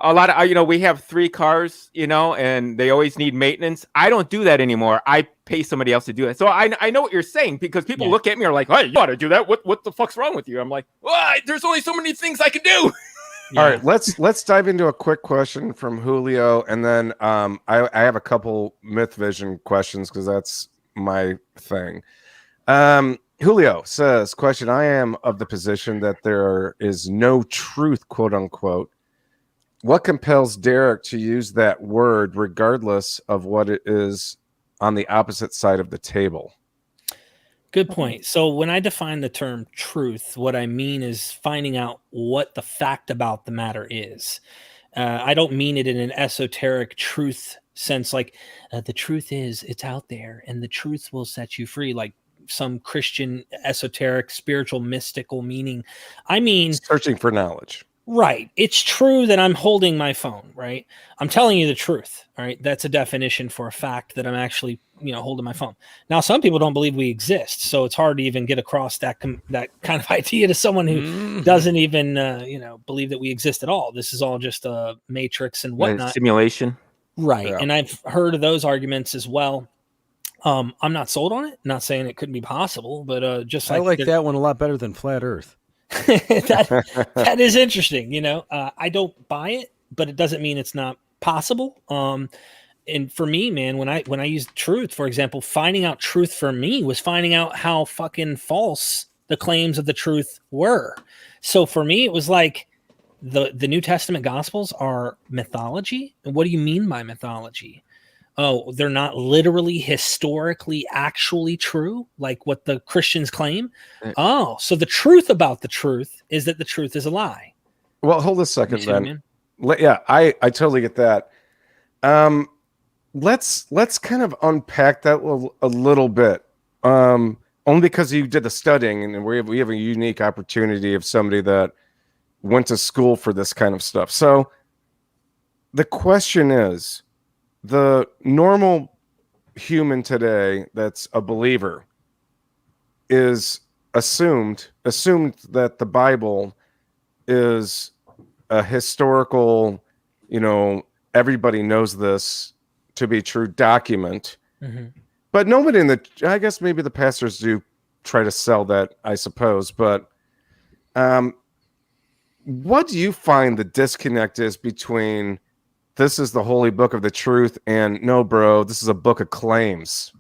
A lot of, you know, we have 3 cars, you know, and they always need maintenance. I don't do that anymore. I pay somebody else to do it. So I know what you're saying, because people look at me and are like, hey, you ought to do that. What the fuck's wrong with you? I'm like, well, there's only so many things I can do. All right, let's dive into a quick question from Julio, and then I have a couple MythVision questions because that's my thing. Julio says, question, I am of the position that there is no truth, quote unquote. What compels Derek to use that word regardless of what it is on the opposite side of the table? Good point. So when I define the term truth, what I mean is finding out what the fact about the matter is. I don't mean it in an esoteric truth sense, like the truth is it's out there and the truth will set you free, like some Christian esoteric, spiritual, mystical meaning. I mean, searching for knowledge. Right. It's true that I'm holding my phone, right? I'm telling you the truth. All right. That's a definition for a fact that I'm actually, you know, holding my phone. Now, some people don't believe we exist, so it's hard to even get across that kind of idea to someone who doesn't even, you know, believe that we exist at all. This is all just a matrix and whatnot. Simulation. Right. Yeah. And I've heard of those arguments as well. I'm not sold on it. Not saying it couldn't be possible, but just I like that one a lot better than flat Earth. that is interesting. You know, I don't buy it, but it doesn't mean it's not possible. And for me, man, when I use truth, for example, finding out truth for me was finding out how fucking false the claims of the truth were. So for me, it was like the New Testament Gospels are mythology. And what do you mean by mythology? Oh, they're not literally, historically, actually true, like what the Christians claim. Oh, so the truth about the truth is that the truth is a lie. Well, hold a second, then. Yeah, I totally get that. Let's kind of unpack that a little bit. Only because you did the studying, and we have a unique opportunity of somebody that went to school for this kind of stuff. So the question is, the normal human today that's a believer is assumed that the Bible is a historical, you know, everybody knows this to be true document. Mm-hmm. But nobody I guess maybe the pastors do try to sell that, I suppose. But what do you find the disconnect is between this is the holy book of the truth and no, bro, this is a book of claims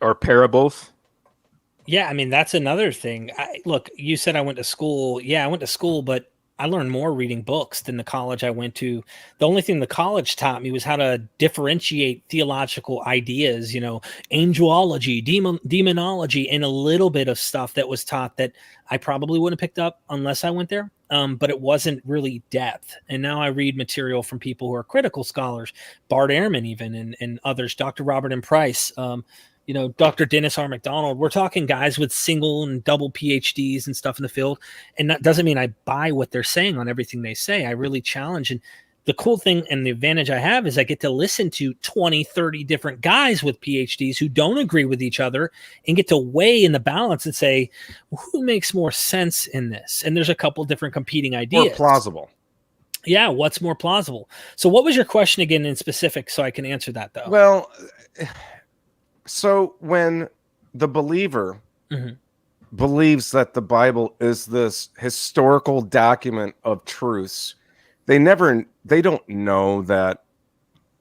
or parables? Yeah, I mean, that's another thing. Look, you said I went to school. Yeah, I went to school, but I learned more reading books than the college I went to. The only thing the college taught me was how to differentiate theological ideas, you know, angelology, demonology, and a little bit of stuff that was taught that I probably wouldn't have picked up unless I went there. But it wasn't really depth. And now I read material from people who are critical scholars, Bart Ehrman even, and others, Dr. Robert M. Price, you know, Dr. Dennis R. McDonald. We're talking guys with single and double PhDs and stuff in the field. And that doesn't mean I buy what they're saying on everything they say. I really challenge. And the cool thing and the advantage I have is I get to listen to 20, 30 different guys with PhDs who don't agree with each other and get to weigh in the balance and say, well, who makes more sense in this? And there's a couple different competing ideas. Or plausible. Yeah, what's more plausible? So what was your question again in specific so I can answer that, though? Well, So when the believer Mhm. believes that the Bible is this historical document of truths, they don't know that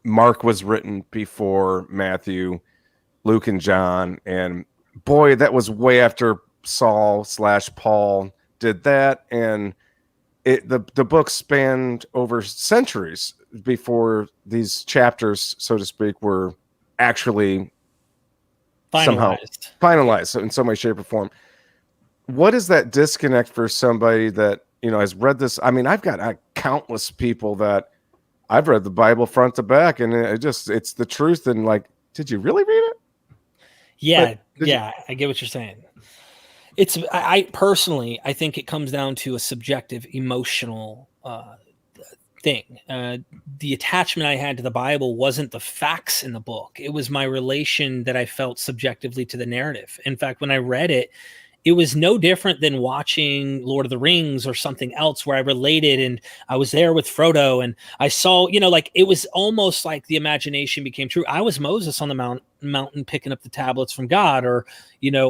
Mark was written before Matthew, Luke, and John, and boy, that was way after Saul/Paul did that, and the book spanned over centuries before these chapters, so to speak, were actually somehow finalized in some way, shape, or form. What is that disconnect for somebody that has read this? I mean, I've got countless people that I've read the Bible front to back, and it's the truth. And like, did you really read it? Yeah, I get what you're saying. I personally, I think it comes down to a subjective, emotional thing. The attachment I had to the Bible wasn't the facts in the book. It was my relation that I felt subjectively to the narrative. In fact, when I read it, it was no different than watching Lord of the Rings or something else where I related and I was there with Frodo and I saw, like it was almost like the imagination became true. I was Moses on the mountain picking up the tablets from God, or,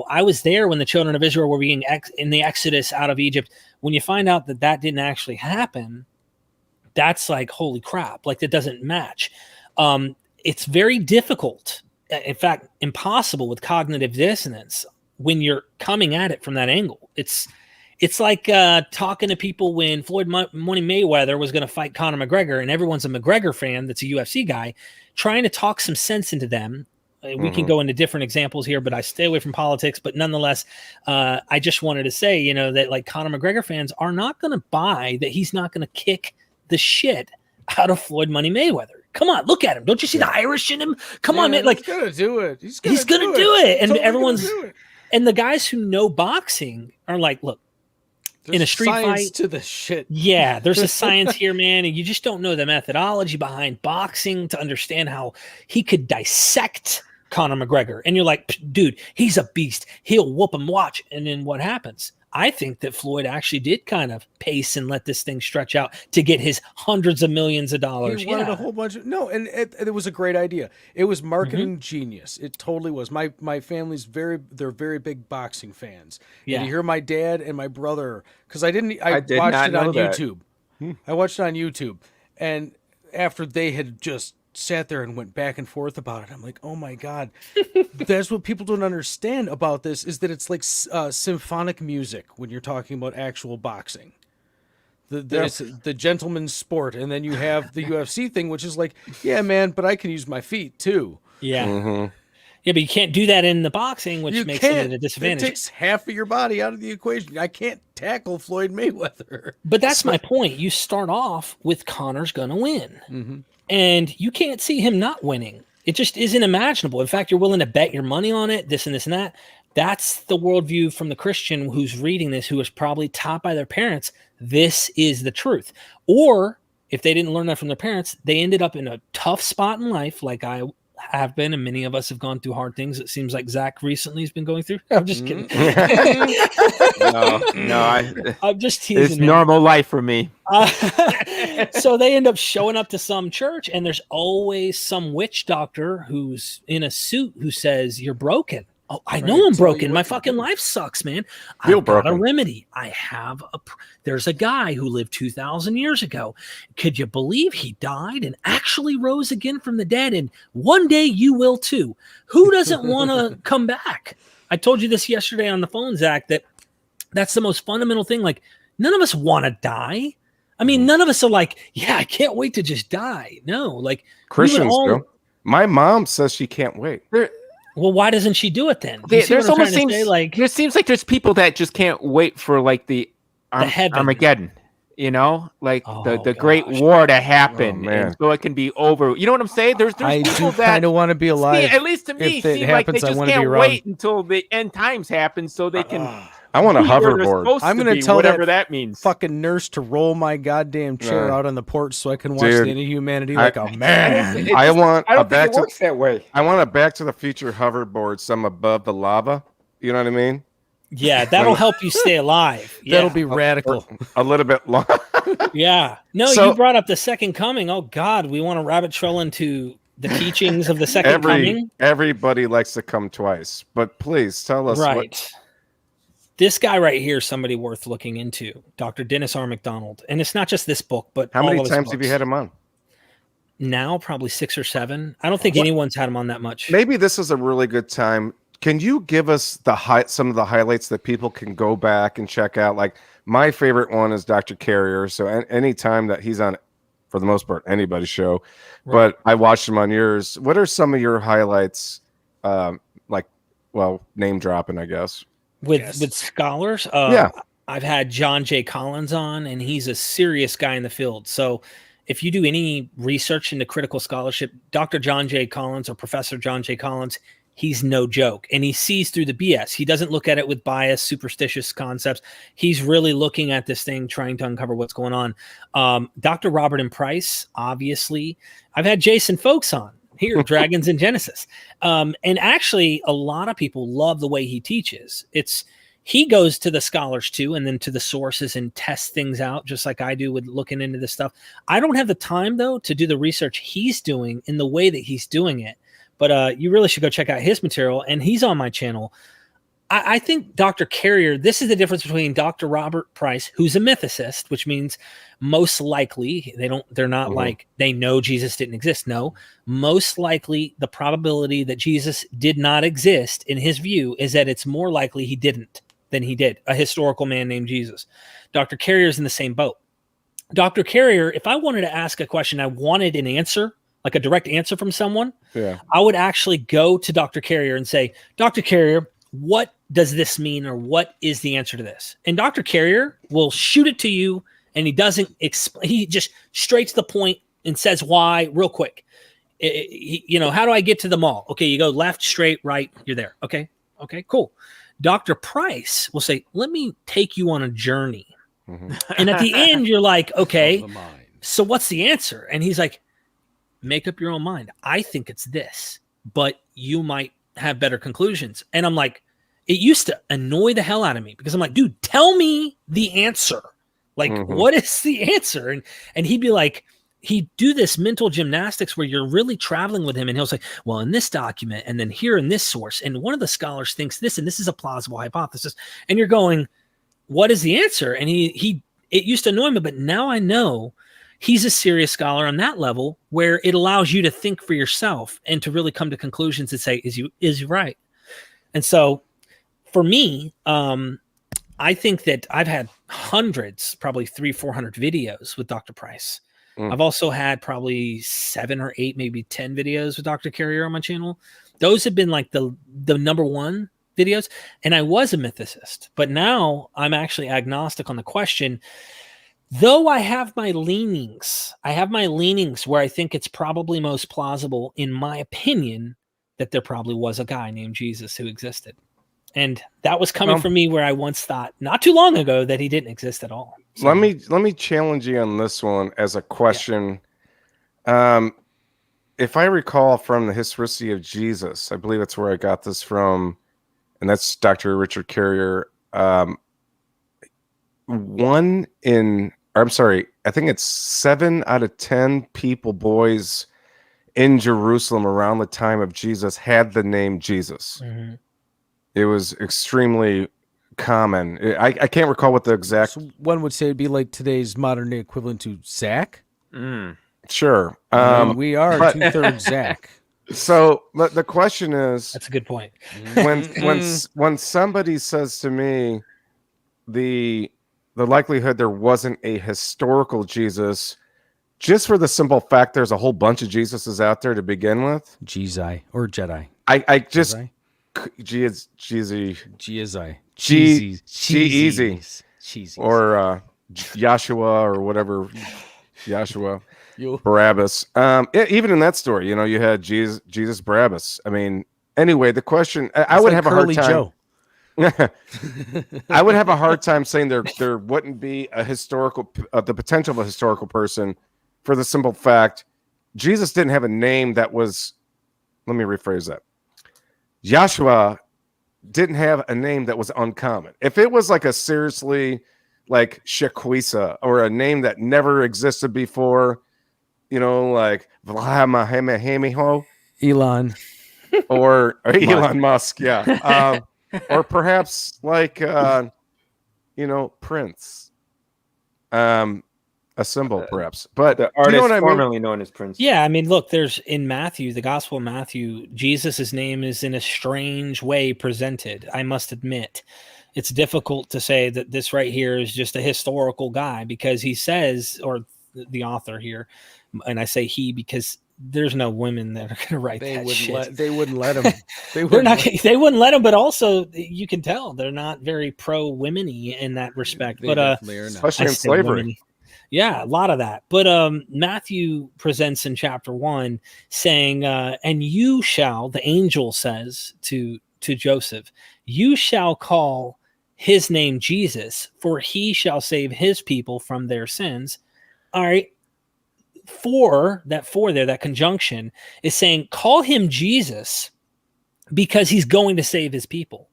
I was there when the children of Israel were being in the Exodus out of Egypt. When you find out that didn't actually happen, that's like, holy crap, like that doesn't match. It's very difficult, in fact, impossible with cognitive dissonance when you're coming at it from that angle. It's like talking to people when Floyd Money Mayweather was going to fight Conor McGregor, and everyone's a McGregor fan that's a UFC guy, trying to talk some sense into them. We can go into different examples here, but I stay away from politics. But nonetheless, I just wanted to say, that like Conor McGregor fans are not going to buy that he's not going to kick the shit out of Floyd Money Mayweather. Come on, look at him. Don't you see the Irish in him? Come on, man. Like, he's going to do it. He's going to do it. And everyone's... And the guys who know boxing are like, look, there's in a street fight to the shit. Yeah, there's a science here, man. And you just don't know the methodology behind boxing to understand how he could dissect Conor McGregor. And you're like, dude, he's a beast. He'll whoop him, watch. And then what happens? I think that Floyd actually did kind of pace and let this thing stretch out to get his hundreds of millions of dollars. He wanted a whole bunch of and it was a great idea. It was marketing genius. It totally was. My family's they're very big boxing fans. Yeah. And you hear my dad and my brother, because I did watched not it know on that. YouTube. I watched it on YouTube, and after they had just sat there and went back and forth about it, I'm like, oh my God. That's what people don't understand about this, is that it's like symphonic music when you're talking about actual boxing. It's the gentleman's sport, and then you have the UFC thing, which is like, yeah, man, but I can use my feet too. Yeah. Yeah, but you can't do that in the boxing, which makes it at a disadvantage. It takes half of your body out of the equation. I can't tackle Floyd Mayweather. But that's my point. You start off with Conor's going to win. And you can't see him not winning. It just isn't imaginable. In fact, you're willing to bet your money on it, this and this and that. That's the worldview from the Christian who's reading this, who was probably taught by their parents. This is the truth. Or if they didn't learn that from their parents, they ended up in a tough spot in life, like I have been, and many of us have gone through hard things. It seems like Zack recently has been going through. I'm just kidding. I'm just teasing. It's normal life for me. So they end up showing up to some church, and there's always some witch doctor who's in a suit who says, you're broken. Oh, I know I'm broken. My fucking life sucks, man. I've got a remedy. There's a guy who lived 2,000 years ago. Could you believe he died and actually rose again from the dead? And one day you will too. Who doesn't want to come back? I told you this yesterday on the phone, Zack, that's the most fundamental thing. Like, none of us want to die. I mean, none of us are like, yeah, I can't wait to just die. No, like Christians do. My mom says she can't wait. Well, why doesn't she do it then? There seems like there's people that just can't wait for like the Armageddon, like the Great War to happen, and so it can be over. You know what I'm saying? There's I people do kind of want to be alive. At least to me, seem like they just can't wait until the end times happen so they can. I want a hoverboard. I'm going to tell whatever that means. Fucking nurse to roll my goddamn chair out on the porch so I can watch the Inhumanity like a man. I want I don't think it works that way. I want a Back to the Future hoverboard, some above the lava. You know what I mean? Yeah, that'll help you stay alive. Yeah. That'll be radical. A little bit long. Yeah. No, So- you brought up the second coming. Oh God, we want to rabbit trail into the teachings of the second coming. Everybody likes to come twice, but please tell us right. This guy right here is somebody worth looking into, Dr. Dennis R. McDonald. And it's not just this book, but how many times have you had him on? Now, probably 6 or 7. I don't think anyone's had him on that much. Maybe this is a really good time. Can you give us some of the highlights that people can go back and check out? Like, my favorite one is Dr. Carrier. So any time that he's on, for the most part, anybody's show, but I watched him on yours. What are some of your highlights? Name dropping, I guess. With scholars? I've had John J. Collins on, and he's a serious guy in the field. So if you do any research into critical scholarship, Dr. John J. Collins or Professor John J. Collins, he's no joke. And he sees through the BS. He doesn't look at it with bias, superstitious concepts. He's really looking at this thing, trying to uncover what's going on. Dr. Robert M. Price, obviously. I've had Jason Folks on here, Dragons in Genesis. And actually, a lot of people love the way he teaches. He goes to the scholars too, and then to the sources and tests things out, just like I do with looking into this stuff. I don't have the time, though, to do the research he's doing in the way that he's doing it. But you really should go check out his material, and he's on my channel. I think Dr. Carrier, this is the difference between Dr. Robert Price, who's a mythicist, which means most likely they're not like they know Jesus didn't exist. No, most likely the probability that Jesus did not exist in his view is that it's more likely he didn't than he did, a historical man named Jesus. Dr. Carrier is in the same boat. Dr. Carrier, if I wanted to ask a question, I wanted an answer, like a direct answer from someone, I would actually go to Dr. Carrier and say, Dr. Carrier, what does this mean, or what is the answer to this? And Dr. Carrier will shoot it to you, and he doesn't explain. He just straight to the point and says why real quick. How do I get to the mall? Okay, you go left, straight, right, you're there. Okay, cool. Dr. Price will say, let me take you on a journey. And at the end, you're like, okay, so what's the answer? And he's like, make up your own mind. I think it's this, but you might have better conclusions. And I'm like, it used to annoy the hell out of me because I'm like, dude, tell me the answer. Like, what is the answer? And he'd be like, he'd do this mental gymnastics where you're really traveling with him. And he'll say, well, in this document, and then here in this source, and one of the scholars thinks this, and this is a plausible hypothesis. And you're going, what is the answer? And it used to annoy me, but now I know he's a serious scholar on that level where it allows you to think for yourself and to really come to conclusions and say, is he right? And so for me, I think that I've had hundreds, probably 300-400 videos with Dr. Price. I've also had probably 7 or 8, maybe 10 videos with Dr. Carrier on my channel. Those have been like the number one videos. And I was a mythicist, but now I'm actually agnostic on the question. Though I have my leanings where I think it's probably most plausible, in my opinion, that there probably was a guy named Jesus who existed. And that was coming from me where I once thought not too long ago that he didn't exist at all. So, let me challenge you on this one as a question. If I recall from the Historicity of Jesus, I believe that's where I got this from, and that's Dr. Richard Carrier. I think it's 7 out of 10 boys in Jerusalem around the time of Jesus had the name Jesus. It was extremely common. I can't recall what the exact. So one would say it'd be like today's modern day equivalent to Zack. Sure. We are 2/3 Zack. So the question is, that's a good point. when somebody says to me, the likelihood there wasn't a historical Jesus, just for the simple fact there's a whole bunch of Jesuses out there to begin with. Jesus or Jedi. I just. Cheesy or Joshua or whatever, Joshua Barabbas. Even in that story, you had Jesus Barabbas. I mean, anyway, the question I would have a hard time. I would have a hard time saying there wouldn't be a historical, the potential of a historical person, for the simple fact Jesus didn't have a name that was. Let me rephrase that. Joshua didn't have a name that was uncommon. If it was like a seriously like Shequisa or a name that never existed before, like Vlahamiho Elon. or Elon Musk, yeah. Or perhaps like Prince. A symbol, perhaps. But the do you artist know what I mean? formerly known as Prince. Yeah, I mean, look, there's in Matthew, the Gospel of Matthew, Jesus' name is in a strange way presented. I must admit, it's difficult to say that this right here is just a historical guy because he says, or the author here, and I say he because there's no women that are going to write that shit. They wouldn't let him. They wouldn't let him, but also you can tell they're not very pro women-y in that respect. But especially in slavery. Women-y. Yeah, a lot of that. But Matthew presents in chapter 1 saying, and you shall, the angel says to Joseph, you shall call his name Jesus, for he shall save his people from their sins. All right. That conjunction is saying, call him Jesus because he's going to save his people.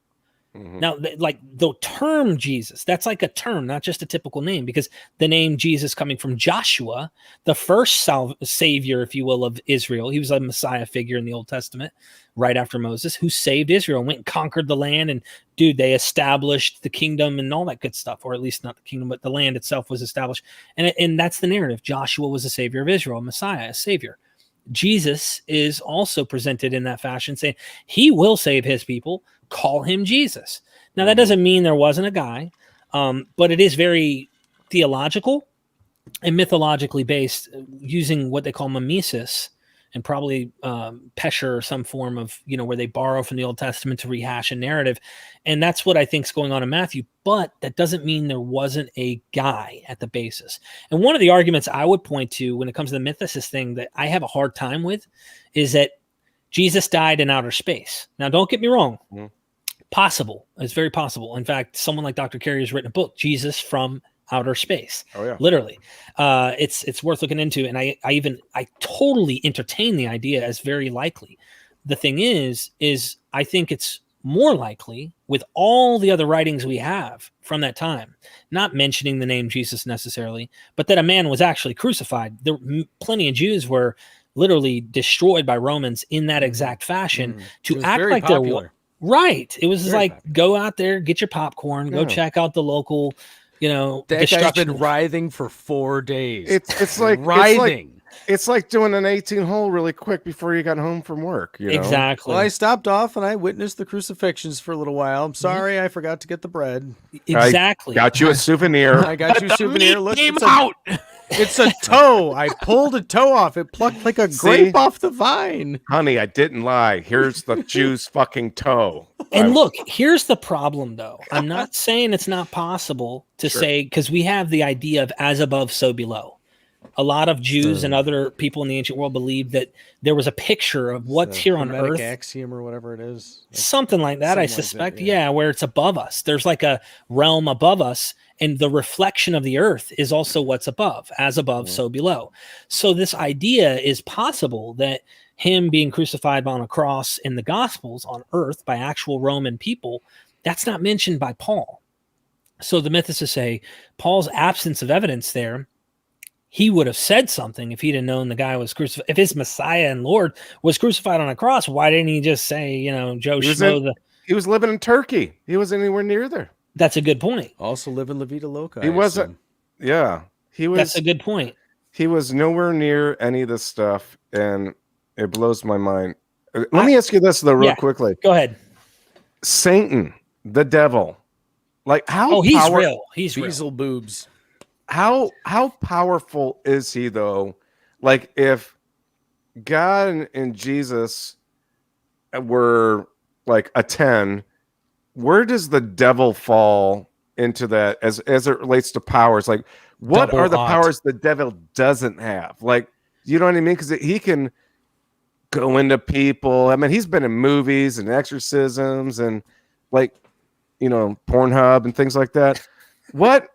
Mm-hmm. Now, like the term Jesus, that's like a term, not just a typical name, because the name Jesus coming from Joshua, the first savior, if you will, of Israel. He was a Messiah figure in the Old Testament, right after Moses, who saved Israel and went and conquered the land. And dude, they established the kingdom and all that good stuff, or at least not the kingdom, but the land itself was established. And that's the narrative. Joshua was a savior of Israel, a Messiah, a savior. Jesus is also presented in that fashion, saying he will save his people. Call him Jesus. Now, that doesn't mean there wasn't a guy, but it is very theological and mythologically based, using what they call mimesis and probably pesher or some form of, where they borrow from the Old Testament to rehash a narrative. And that's what I think is going on in Matthew. But that doesn't mean there wasn't a guy at the basis. And one of the arguments I would point to when it comes to the mythicist thing that I have a hard time with is that Jesus died in outer space. Now, don't get me wrong. Mm-hmm. Possible. It's very possible. In fact, someone like Dr. Carey has written a book, Jesus from Outer Space. Oh, yeah. Literally. It's worth looking into. And I totally entertain the idea as very likely. The thing is I think it's more likely with all the other writings we have from that time, not mentioning the name Jesus necessarily, but that a man was actually crucified. There plenty of Jews were literally destroyed by Romans in that exact fashion to act like they're right. It was like, go out there, get your popcorn, go check out the local, that guy's been writhing for 4 days. It's like writhing. It's like doing an 18-hole really quick before you got home from work. Exactly. Well, I stopped off and I witnessed the crucifixions for a little while. I'm sorry, I forgot to get the bread. Exactly. I got you a souvenir. I got you a souvenir. Look, it's a toe. I pulled a toe off. It plucked like a grape off the vine. Honey, I didn't lie. Here's the Jew's fucking toe. And look, here's the problem, though. I'm not saying it's not possible to say, because we have the idea of as above, so below. A lot of Jews and other people in the ancient world believed that there was a picture of what's here on earth. Axiom or whatever it is. Something like that, I suspect. Where it's above us. There's like a realm above us, and the reflection of the earth is also what's above. As above, so below. So this idea is possible that him being crucified on a cross in the Gospels on earth by actual Roman people, that's not mentioned by Paul. So the mythicists say Paul's absence of evidence there, he would have said something if he'd have known the guy was crucified. If his Messiah and Lord was crucified on a cross, why didn't he just say, Joe Schmo? He was living in Turkey. He wasn't anywhere near there. That's a good point. Also live in La Vida Loca. He wasn't. Yeah. He was. That's a good point. He was nowhere near any of this stuff, and it blows my mind. Let me ask you this, though, real quickly. Go ahead. Satan, the devil. Like, how Oh, he's real. He's Weasel boobs. How powerful is he, though? Like, if God and Jesus were like a 10, where does the devil fall into that as it relates to powers? Like, what are the powers the devil doesn't have? Like, you know what I mean? Because he can go into people. I mean, he's been in movies and exorcisms and like, Pornhub and things like that. What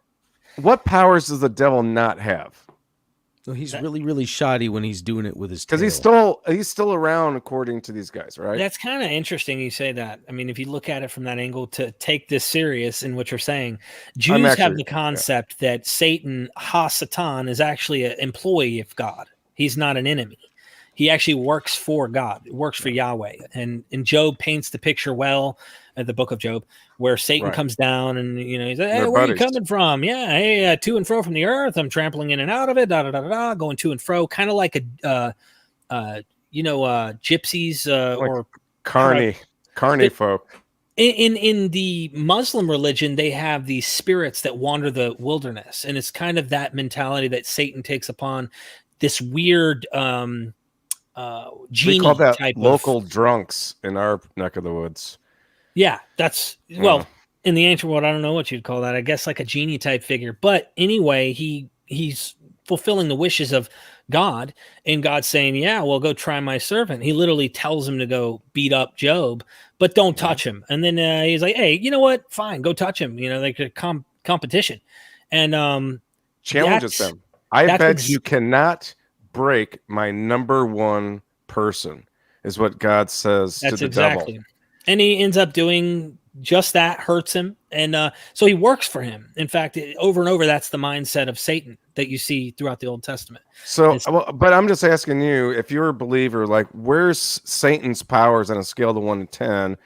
powers does the devil not have? So he's really, really shoddy when he's doing it with his tail. Because he's still around, according to these guys, right? That's kind of interesting you say that. I mean, if you look at it from that angle, to take this serious in what you're saying, Jews have the concept that Satan, Ha-Satan, is actually an employee of God. He's not an enemy. He actually works for God, works for Yahweh. And Job paints the picture well at the book of Job, where Satan comes down and, he's like, hey, where are you coming from? Yeah, hey, to and fro from the earth. I'm trampling in and out of it, going to and fro, kind of like gypsies like or carny folk. In the Muslim religion, they have these spirits that wander the wilderness, and it's kind of that mentality that Satan takes upon this weird genie. We call that type local drunks in our neck of the woods. Yeah, that's in the ancient world, I don't know what you'd call that. I guess like a genie type figure. But anyway, he's fulfilling the wishes of God, and God's saying, yeah, well, go try my servant. He literally tells him to go beat up Job, but don't touch him. And then he's like, hey, you know what? Fine, go touch him. Like a competition. And challenges them. I bet you cannot break my number one person, is what God says to the devil. And he ends up doing just that, hurts him. And so he works for him. In fact, over and over, that's the mindset of Satan that you see throughout the Old Testament. So, but I'm just asking you, if you're a believer, like, where's Satan's powers on a scale of 1 to 10,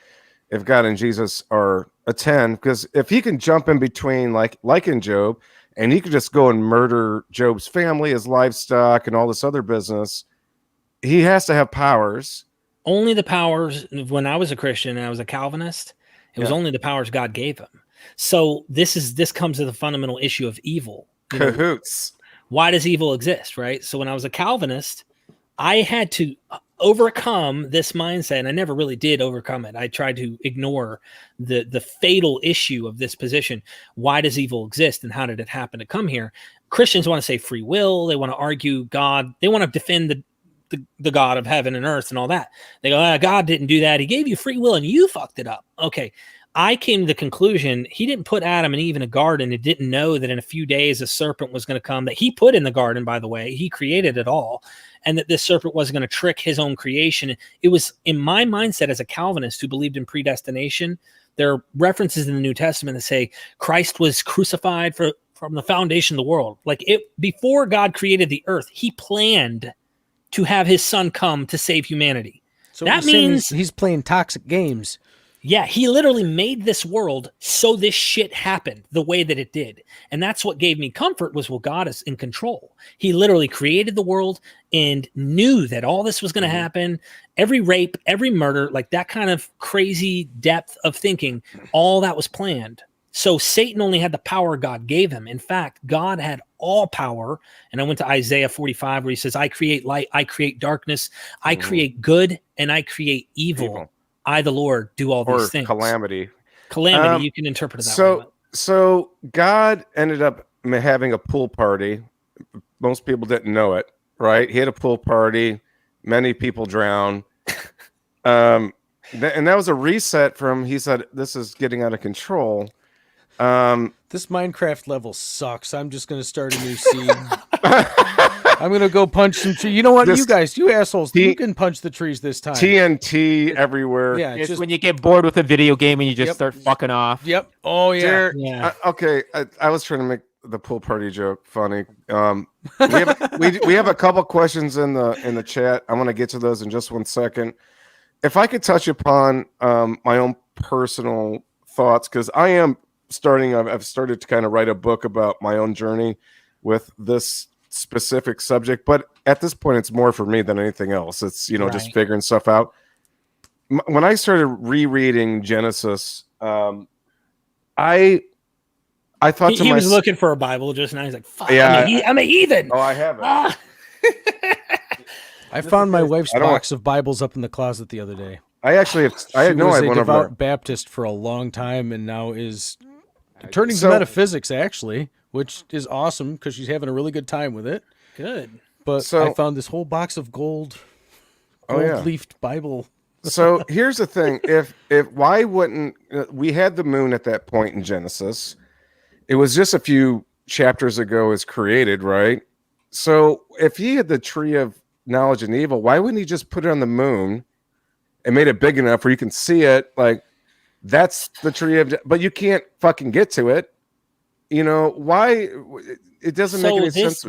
if God and Jesus are a 10? Because if he can jump in between, like in Job, and he could just go and murder Job's family, his livestock, and all this other business, he has to have powers. Only the powers. When I was a Christian and I was a Calvinist, it was only the powers God gave him. So this comes to the fundamental issue of evil. Cahoots. Why does evil exist, right? So when I was a Calvinist, I had to overcome this mindset, and I never really did overcome it. I tried to ignore the fatal issue of this position. Why does evil exist, and how did it happen to come here? Christians want to say free will. They want to argue God. They want to defend the God of heaven and earth and all that. They go, God didn't do that. He gave you free will and you fucked it up. Okay. I came to the conclusion he didn't put Adam and Eve in a garden and didn't know that in a few days a serpent was going to come that he put in the garden, by the way. He created it all, and that this serpent was going to trick his own creation. It was in my mindset as a Calvinist who believed in predestination. There are references in the New Testament that say Christ was crucified from the foundation of the world. Like before God created the earth, he planned to have his son come to save humanity. So that means he's playing toxic games. Yeah, he literally made this world so this shit happened the way that it did. And that's what gave me comfort was, well, God is in control. He literally created the world and knew that all this was going to happen. Every rape, every murder, like that kind of crazy depth of thinking, all that was planned. So Satan only had the power God gave him. In fact, God had all power. And I went to Isaiah 45 where he says, I create light, I create darkness, I create good, and I create evil. I, the Lord, do all these things. Calamity. You can interpret it that way. So God ended up having a pool party. Most people didn't know it, right? He had a pool party. Many people drowned. And that was a reset from, he said, this is getting out of control. This Minecraft level sucks. I'm just going to start a new seed. I'm going to go punch some trees. You know what? You assholes, you can punch the trees this time. TNT everywhere. Yeah, it's just when you get bored with a video game and you just start fucking off. Yep. Oh, yeah. Okay. I was trying to make the pool party joke funny. We have a couple questions in the chat. I want to get to those in just 1 second. If I could touch upon my own personal thoughts, because I've started to kind of write a book about my own journey with this specific subject, but at this point it's more for me than anything else. It's just figuring stuff out. When I started rereading Genesis, I thought he was looking for a Bible just now. He's like, fuck, I'm a heathen. Oh, I have it. I found my wife's box of Bibles up in the closet the other day. I actually I was a devout Baptist for a long time and now is turning to metaphysics, actually, which is awesome because she's having a really good time with it. Good. But I found this whole box of gold-leafed Bible. So here's the thing. If why wouldn't we had the moon at that point in Genesis? It was just a few chapters ago it was created, right? So if he had the tree of knowledge and evil, why wouldn't he just put it on the moon and made it big enough where you can see it? Like, that's the tree of, but you can't fucking get to it. Why? it doesn't make any sense.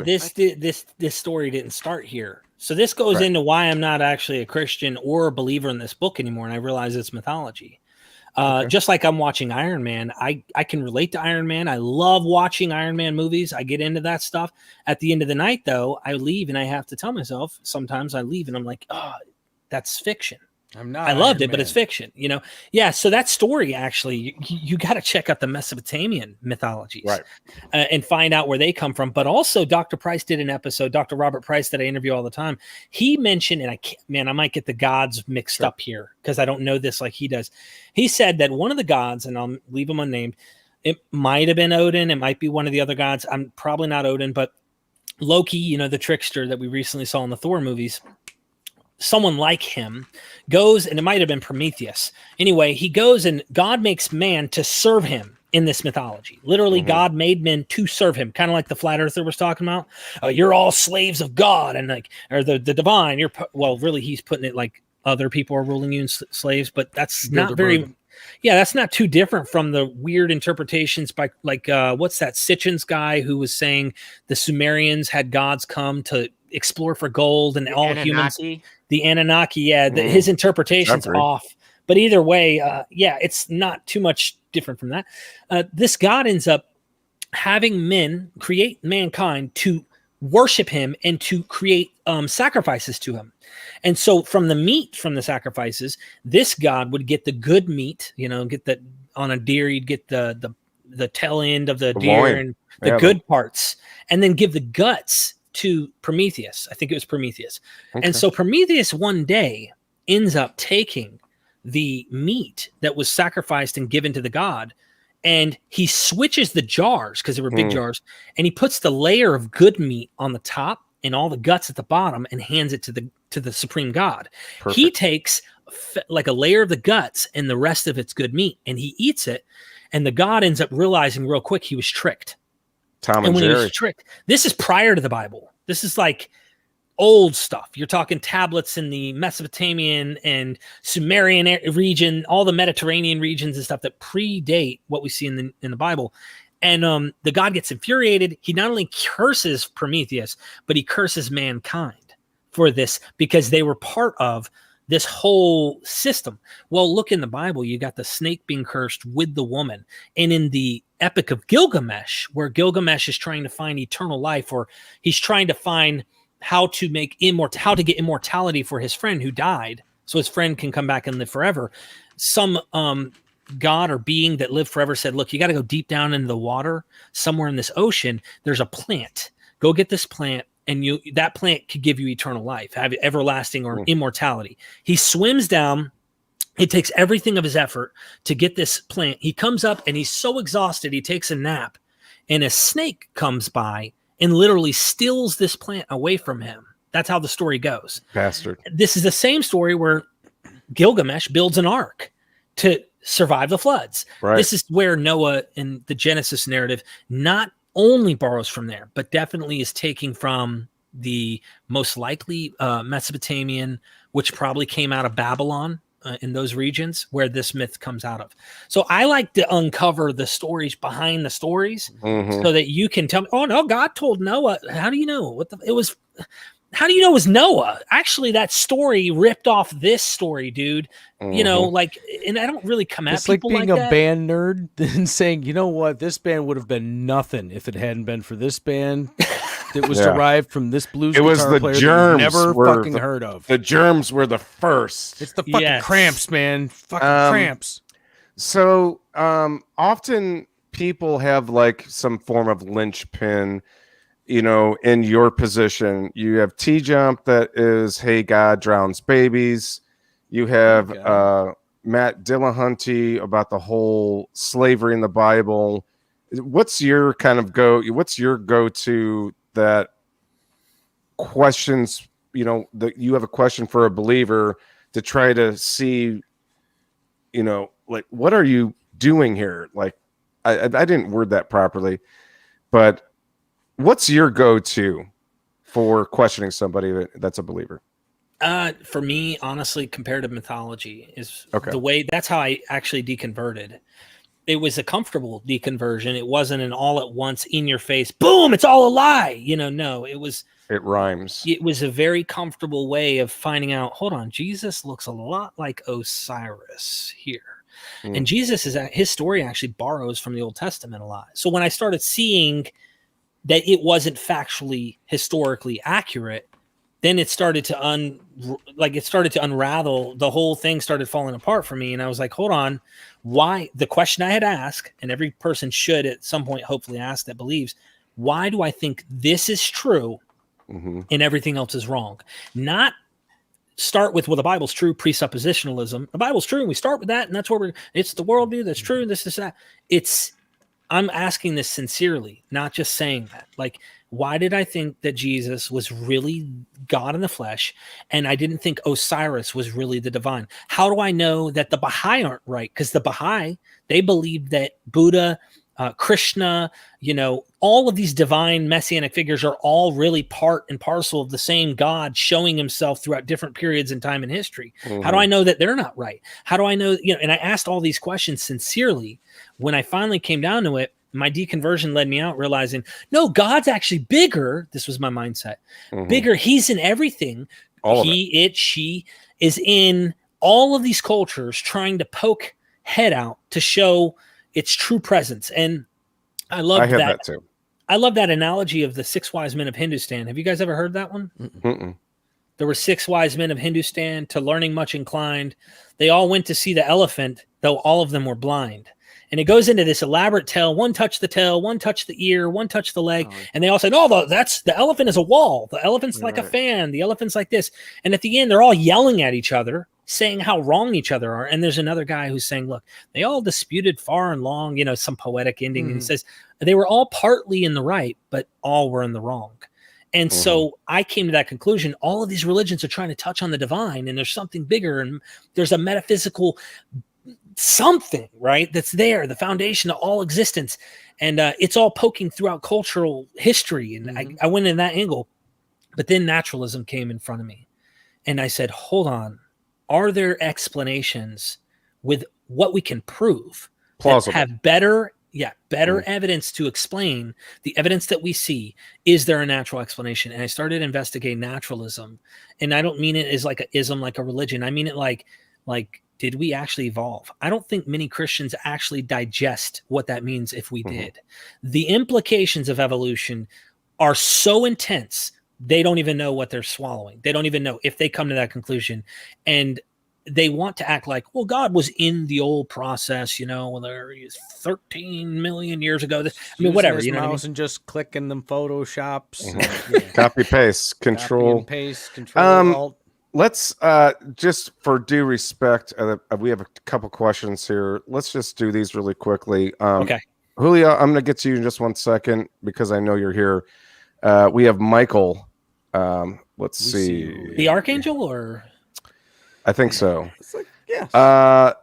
This story didn't start here. So this goes into why I'm not actually a Christian or a believer in this book anymore, and I realize it's mythology. Just like I'm watching Iron Man, I can relate to Iron Man. I love watching Iron Man movies. I get into that stuff. At the end of the night, though, I leave and I have to tell myself, sometimes I leave and I'm like, oh, that's fiction. I loved it, but it's fiction, you know? Yeah. So that story, actually, you got to check out the Mesopotamian mythologies, right? And find out where they come from. But also Dr. Price did an episode, Dr. Robert Price, that I interview all the time. He mentioned, and I might get the gods mixed up here because I don't know this like he does. He said that one of the gods, and I'll leave him unnamed, it might have been Odin. It might be one of the other gods. I'm probably not Odin, but Loki, you know, the trickster that we recently saw in the Thor movies, someone like him goes, and it might have been Prometheus. Anyway, he goes and God makes man to serve him in this mythology. Literally, God made men to serve him, kind of like the flat earther was talking about. You're all slaves of God, and or the divine. Really, he's putting it like other people are ruling you as slaves, but that's not very. Yeah, that's not too different from the weird interpretations by what's that Sitchin's guy who was saying the Sumerians had gods come to explore for gold and all humans. The Anunnaki, his interpretation's off. But either way, it's not too much different from that. This God ends up having men create mankind to worship him and to create sacrifices to him. And so from the meat from the sacrifices, this God would get the good meat, get that on a deer, you'd get the tail end of the deer loin. And the good parts, and then give the guts to Prometheus. I think it was Prometheus. Okay. And so Prometheus one day ends up taking the meat that was sacrificed and given to the god, and he switches the jars because they were big jars, and he puts the layer of good meat on the top and all the guts at the bottom and hands it to the supreme god. Perfect. He takes like a layer of the guts and the rest of it's good meat, and he eats it, and the god ends up realizing real quick he was tricked. Tom and Jerry. He was tricked. This is prior to the Bible. This is like old stuff. You're talking tablets in the Mesopotamian and Sumerian region, all the Mediterranean regions and stuff that predate what we see in the Bible. And the god gets infuriated. He not only curses Prometheus, but he curses mankind for this because they were part of this whole system. Well, look in the Bible, you got the snake being cursed with the woman. And in the Epic of Gilgamesh, where Gilgamesh is trying to find eternal life, or he's trying to find how to get immortality for his friend who died, so his friend can come back and live forever. Some god or being that lived forever said, look, you got to go deep down into the water, somewhere in this ocean, there's a plant. Go get this plant, and that plant could give you eternal life, have everlasting or immortality. He swims down. It takes everything of his effort to get this plant. He comes up and he's so exhausted, he takes a nap, and a snake comes by and literally steals this plant away from him. That's how the story goes. Bastard. This is the same story where Gilgamesh builds an ark to survive the floods. Right. This is where Noah in the Genesis narrative not only borrows from there, but definitely is taking from the most likely Mesopotamian, which probably came out of Babylon in those regions where this myth comes out of. So I like to uncover the stories behind the stories so that you can tell me, oh no, God told Noah. How do you know? How do you know it was Noah? Actually, that story ripped off this story, dude. And I don't really come at people like that. It's like being a band nerd and saying, you know what, this band would have been nothing if it hadn't been for this band that was derived from this blues guitar player that you never fucking heard of. The Germs were the first. It's the fucking Cramps, man. Fucking Cramps. So often people have like some form of linchpin. In your position, you have T-Jump that is, hey, God drowns babies. You have Matt Dillahunty about the whole slavery in the Bible. What's your go-to that questions, that you have a question for a believer to try to see, like, what are you doing here? Like, I didn't word that properly, but what's your go-to for questioning somebody that's a believer? For me, honestly, comparative mythology is the way. That's how I actually deconverted. it was a comfortable deconversion. It wasn't an all at once in your face, boom, it's all a lie. No, it rhymes. It was a very comfortable way of finding out, hold on, Jesus looks a lot like Osiris here. And Jesus his story actually borrows from the Old Testament a lot. So when I started seeing that it wasn't factually historically accurate, then it started to unravel. The whole thing started falling apart for me. And I was like, hold on, why? The question I had asked, and every person should at some point hopefully ask that believes, why do I think this is true and everything else is wrong? Not start with, well, the Bible's true, presuppositionalism. The Bible's true, and we start with that, and that's where it's the worldview that's true, and this is that. I'm asking this sincerely, not just saying that. Like, why did I think that Jesus was really God in the flesh, and I didn't think Osiris was really the divine? How do I know that the Baha'i aren't right? Because the Baha'i, they believe that Buddha, Krishna, all of these divine messianic figures are all really part and parcel of the same God showing himself throughout different periods in time in history. How do I know that they're not right? How do I know, and I asked all these questions sincerely. When I finally came down to it, my deconversion led me out realizing, no, God's actually bigger. This was my mindset. Bigger. He's in everything. She is in all of these cultures trying to poke head out to show its true presence. And I love that too. I love that analogy of the 6 wise men of Hindustan. Have you guys ever heard that one? There were 6 wise men of Hindustan, to learning much inclined. They all went to see the elephant, though all of them were blind. And it goes into this elaborate tale. One touched the tail, one touched the ear, one touched the leg. And they all said, no, the elephant is a wall. The elephant's like a fan. The elephant's like this. And at the end, they're all yelling at each other, saying how wrong each other are. And there's another guy who's saying, look, they all disputed far and long, some poetic ending. And he says they were all partly in the right, but all were in the wrong. And so I came to that conclusion. All of these religions are trying to touch on the divine, and there's something bigger, and there's a metaphysical something, right, that's there, the foundation of all existence. And it's all poking throughout cultural history. And I went in that angle. But then naturalism came in front of me. And I said, hold on. Are there explanations with what we can prove plausible, that have better evidence to explain the evidence that we see? Is there a natural explanation? And I started investigating naturalism. And I don't mean it as like an ism, like a religion. I mean it like did we actually evolve? I don't think many Christians actually digest what that means if we did. The implications of evolution are so intense, they don't even know what they're swallowing. They don't even know if they come to that conclusion. And they want to act like, well, God was in the old process, when there is 13 million years ago. Whatever. His mouse and just clicking them Photoshops. Copy paste, control. Alt. Let's just for due respect, we have a couple questions here. Let's just do these really quickly. Okay. Julio, I'm going to get to you in just 1 second because I know you're here. We have Michael. Let's see. The Archangel, or? I think so. It's like, yeah.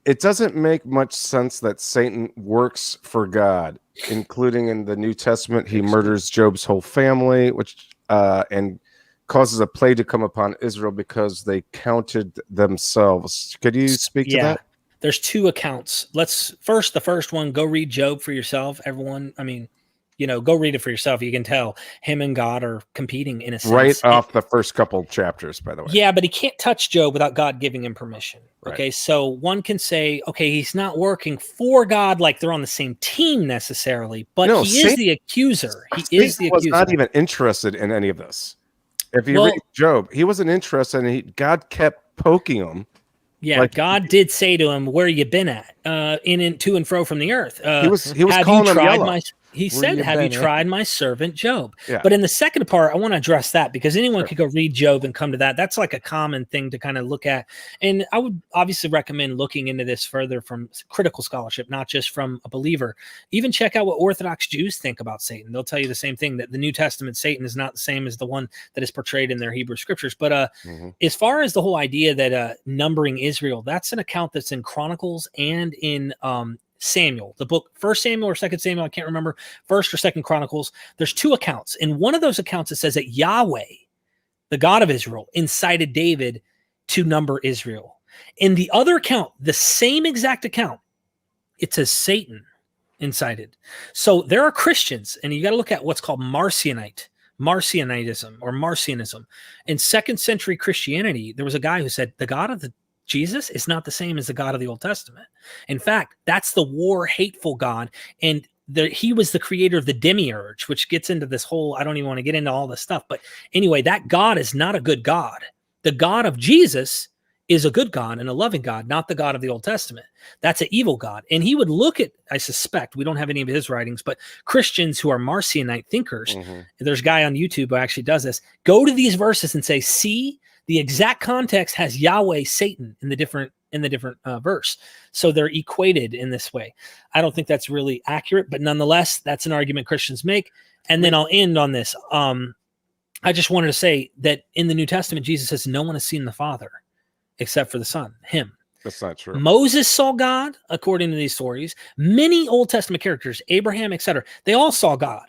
It doesn't make much sense that Satan works for God, including in the New Testament. He murders Job's whole family, which and causes a plague to come upon Israel because they counted themselves. Could you speak to that? There's 2 accounts. The first one, go read Job for yourself. Everyone, go read it for yourself. You can tell him and God are competing in a sense. Right off the first couple chapters, by the way. Yeah, but he can't touch Job without God giving him permission. Right. Okay, so one can say, okay, he's not working for God like they're on the same team necessarily, but he is the accuser. He is the accuser. Was not even interested in any of this. If you read Job, he wasn't interested, and God kept poking him. Yeah, God did say to him, "Where you been at? In to and fro from the earth." He was calling him yellow. He said, have you tried my servant Job? Yeah. But in the second part, I want to address that because anyone could go read Job and come to that. That's like a common thing to kind of look at. And I would obviously recommend looking into this further from critical scholarship, not just from a believer. Even check out what Orthodox Jews think about Satan. They'll tell you the same thing, that the New Testament Satan is not the same as the one that is portrayed in their Hebrew scriptures. But as far as the whole idea that numbering Israel, that's an account that's in Chronicles and in Samuel, the book, 1 Samuel or 2 Samuel, I can't remember, 1st or 2nd Chronicles. There's 2 accounts. In one of those accounts, it says that Yahweh, the God of Israel, incited David to number Israel. In the other account, the same exact account, it says Satan incited. So there are Christians, and you got to look at what's called Marcionitism or Marcionism. In 2nd century Christianity, there was a guy who said the God of Jesus is not the same as the God of the Old Testament. In fact, that's the war, hateful God. And he was the creator of the demiurge, which gets into this whole, I don't even want to get into all this stuff. But anyway, that God is not a good God. The God of Jesus is a good God and a loving God, not the God of the Old Testament. That's an evil God. And he would look at, I suspect, we don't have any of his writings, but Christians who are Marcionite thinkers, there's a guy on YouTube who actually does this, go to these verses and say, see, the exact context has Yahweh, Satan in the different verse. So they're equated in this way. I don't think that's really accurate, but nonetheless, that's an argument Christians make. And then I'll end on this. I just wanted to say that in the New Testament, Jesus says, no one has seen the Father except for the Son, him. That's not true. Moses saw God, according to these stories. Many Old Testament characters, Abraham, etc., they all saw God.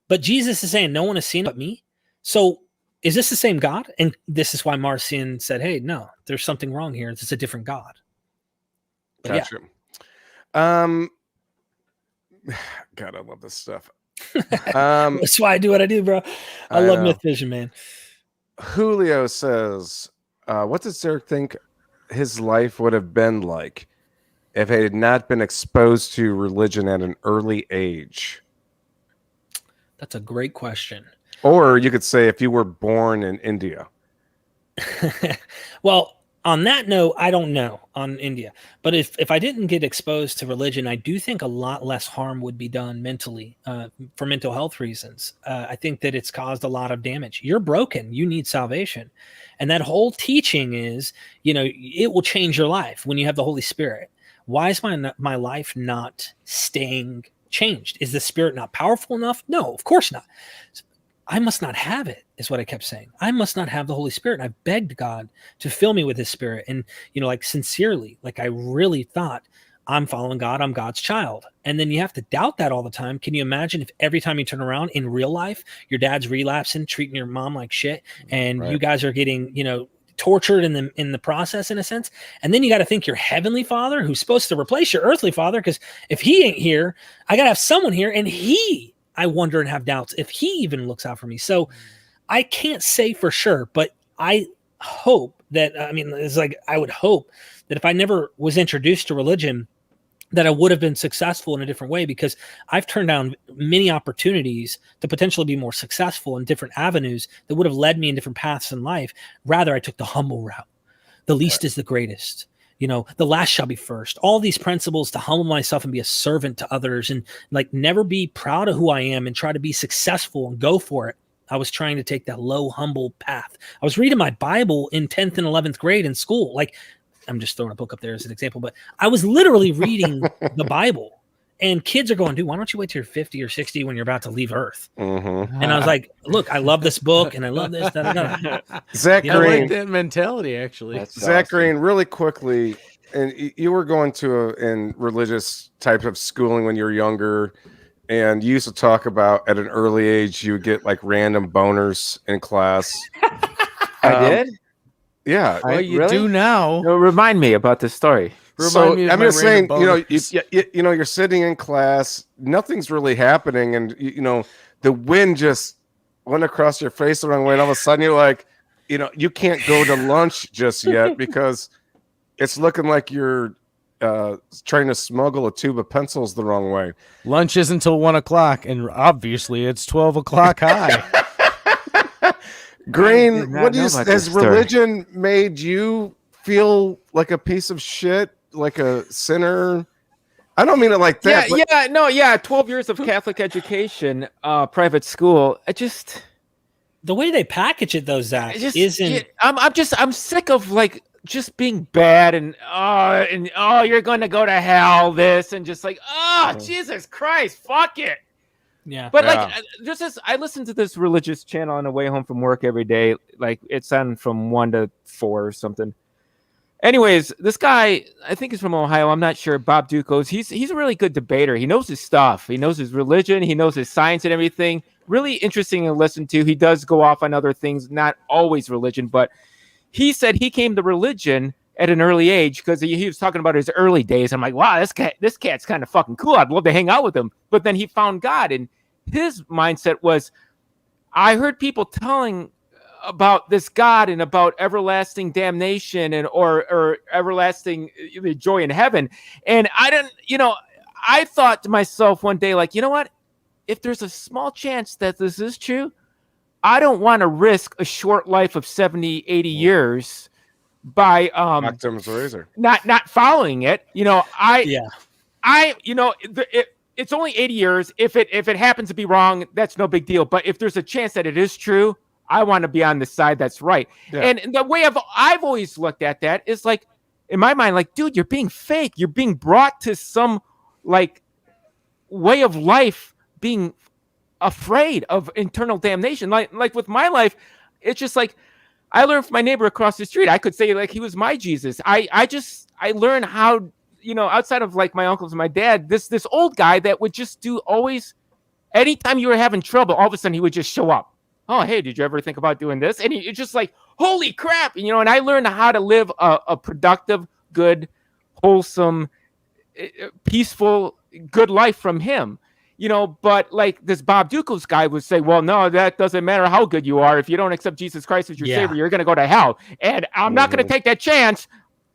But Jesus is saying, no one has seen but me. So is this the same God? And this is why Marcion said, hey, no, there's something wrong here. It's a different God. But gotcha. Yeah. God, I love this stuff. That's why I do what I do, bro. I love MythVision, man. Julio says, what does Zack think his life would have been like if he had not been exposed to religion at an early age? That's a great question. Or you could say if you were born in India. Well, on that note, I don't know on India. But if I didn't get exposed to religion, I do think a lot less harm would be done mentally for mental health reasons. I think that it's caused a lot of damage. You're broken. You need salvation. And that whole teaching is, it will change your life when you have the Holy Spirit. Why is my life not staying changed? Is the Spirit not powerful enough? No, of course not. I must not have it, is what I kept saying. I must not have the Holy Spirit. And I've begged God to fill me with his Spirit. And, sincerely, I really thought I'm following God. I'm God's child. And then you have to doubt that all the time. Can you imagine if every time you turn around in real life, your dad's relapsing, treating your mom like shit, and you guys are getting, tortured in the process, in a sense? And then you got to think your heavenly Father, who's supposed to replace your earthly father, because if he ain't here, I got to have someone here, and I wonder and have doubts if he even looks out for me. So I can't say for sure, but I hope that, I would hope that if I never was introduced to religion, that I would have been successful in a different way, because I've turned down many opportunities to potentially be more successful in different avenues that would have led me in different paths in life. Rather, I took the humble route. The least is the greatest. The last shall be first. All these principles to humble myself and be a servant to others, and never be proud of who I am and try to be successful and go for it. I was trying to take that low, humble path. I was reading my Bible in 10th and 11th grade in school. I'm just throwing a book up there as an example, but I was literally reading the Bible, and kids are going, dude, why don't you wait till you're 50 or 60 when you're about to leave Earth? And I was like, look, I love this book and I love this. Zack Green, I like that mentality, actually. Zack Green, really quickly, and you were going to in religious type of schooling when you were younger, and you used to talk about at an early age you would get random boners in class. I did? Yeah. Well, you do now. No, remind me about this story. So I'm just saying, you're sitting in class, nothing's really happening, and the wind just went across your face the wrong way, and all of a sudden you're like, you can't go to lunch just yet because it's looking like you're trying to smuggle a tube of pencils the wrong way. Lunch isn't until 1:00, and obviously it's 12 o'clock high. Green, has religion made you feel like a piece of shit, like a sinner? I don't mean it like that. 12 years of Catholic education, private school. The way they package it, though, Zach, isn't. I'm sick of just being bad and you're gonna go to hell. This and Jesus Christ, fuck it. Yeah, but I listen to this religious channel on the way home from work every day. It's on from 1 to 4 or something. Anyways, this guy, I think he's from Ohio. I'm not sure. Bob Dukos. He's a really good debater. He knows his stuff. He knows his religion. He knows his science and everything. Really interesting to listen to. He does go off on other things, not always religion, but he said he came to religion at an early age, because he was talking about his early days. I'm like, wow, this cat's kind of fucking cool. I'd love to hang out with him. But then he found God, and his mindset was, I heard people telling about this God and about everlasting damnation or everlasting joy in heaven. And I thought to myself one day, like, you know what? If there's a small chance that this is true, I don't want to risk a short life of 70, 80 years by Octum's razor. not following it. It's only 80 years. If it happens to be wrong, that's no big deal. But if there's a chance that it is true, I want to be on the side that's right. Yeah. And the way I've always looked at that is like, in my mind, like, dude, you're being fake. You're being brought to some like way of life, being afraid of eternal damnation. Like with my life, it's just like, I learned from my neighbor across the street. I could say like he was my Jesus. I learned how, outside of like my uncles and my dad, this old guy that would just do always, anytime you were having trouble, all of a sudden he would just show up. Oh, hey, did you ever think about doing this? And it's just like, holy crap. And I learned how to live a productive, good, wholesome, peaceful, good life from him. But like this Bob Duclos guy would say, well, no, that doesn't matter how good you are. If you don't accept Jesus Christ as your savior, you're going to go to hell. And I'm not going to take that chance.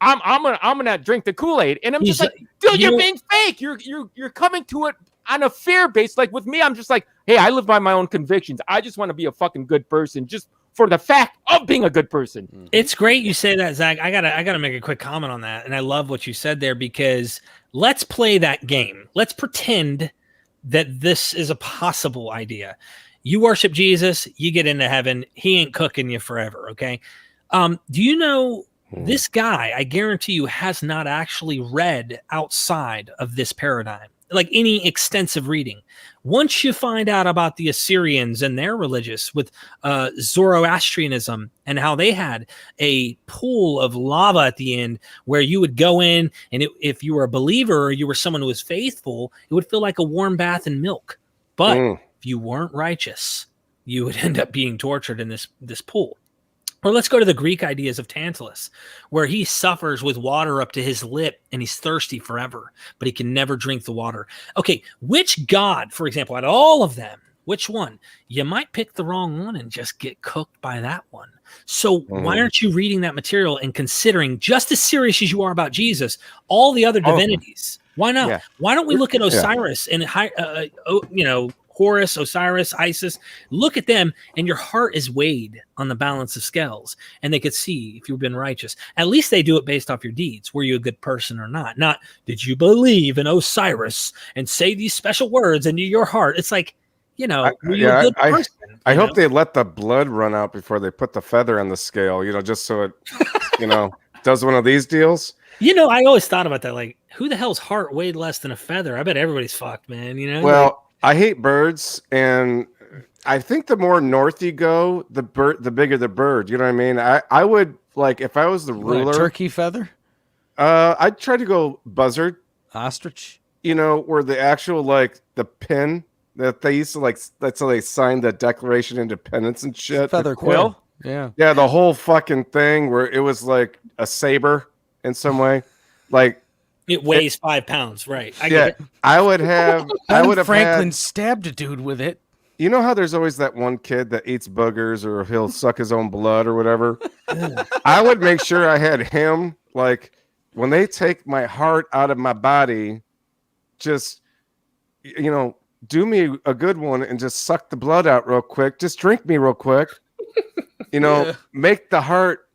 I'm gonna drink the Kool-Aid. And I'm just like, dude, you're being fake. You're coming to it on a fear base. Like with me, I'm just like, hey, I live by my own convictions. I just want to be a fucking good person, just for the fact of being a good person. It's great you say that, Zach. I gotta make a quick comment on that. And I love what you said there, because let's play that game. Let's pretend that this is a possible idea. You worship Jesus, you get into heaven. He ain't cooking you forever. Okay. Do you know this guy, I guarantee you, has not actually read outside of this paradigm, like any extensive reading. Once you find out about the Assyrians and their religious with Zoroastrianism and how they had a pool of lava at the end where you would go in, and if you were a believer or you were someone who was faithful, it would feel like a warm bath in milk. But if you weren't righteous, you would end up being tortured in this pool. Or let's go to the Greek ideas of Tantalus, where he suffers with water up to his lip and he's thirsty forever, but he can never drink the water. Okay, which god, for example, out of all of them, which one? You might pick the wrong one and just get cooked by that one. So why aren't you reading that material and considering, just as serious as you are about Jesus, all the other divinities? Why not? Yeah. Why don't we look at Osiris and Horus, Osiris, Isis? Look at them, and your heart is weighed on the balance of scales, and they could see if you've been righteous. At least they do it based off your deeds. Were you a good person or not? Not, did you believe in Osiris and say these special words into your heart? It's like, were you a good person? I hope they let the blood run out before they put the feather on the scale, just so it, does one of these deals. I always thought about that. Like, who the hell's heart weighed less than a feather? I bet everybody's fucked, man. Well, I hate birds, and I think the more north you go, the bigger the bird. You know what I mean? I would, like, if I was the ruler, turkey feather. I'd try to go buzzard, ostrich. Where the actual, like, the pin that they used to, like, that's how they signed the Declaration of Independence and shit. Feather quill. Yeah. Yeah, the whole fucking thing where it was like a saber in some way, like. It weighs 5 pounds, right? I would have. Franklin stabbed a dude with it. You know how there's always that one kid that eats boogers or he'll suck his own blood or whatever? I would make sure I had him. Like, when they take my heart out of my body, just, do me a good one and just suck the blood out real quick. Just drink me real quick. Make the heart.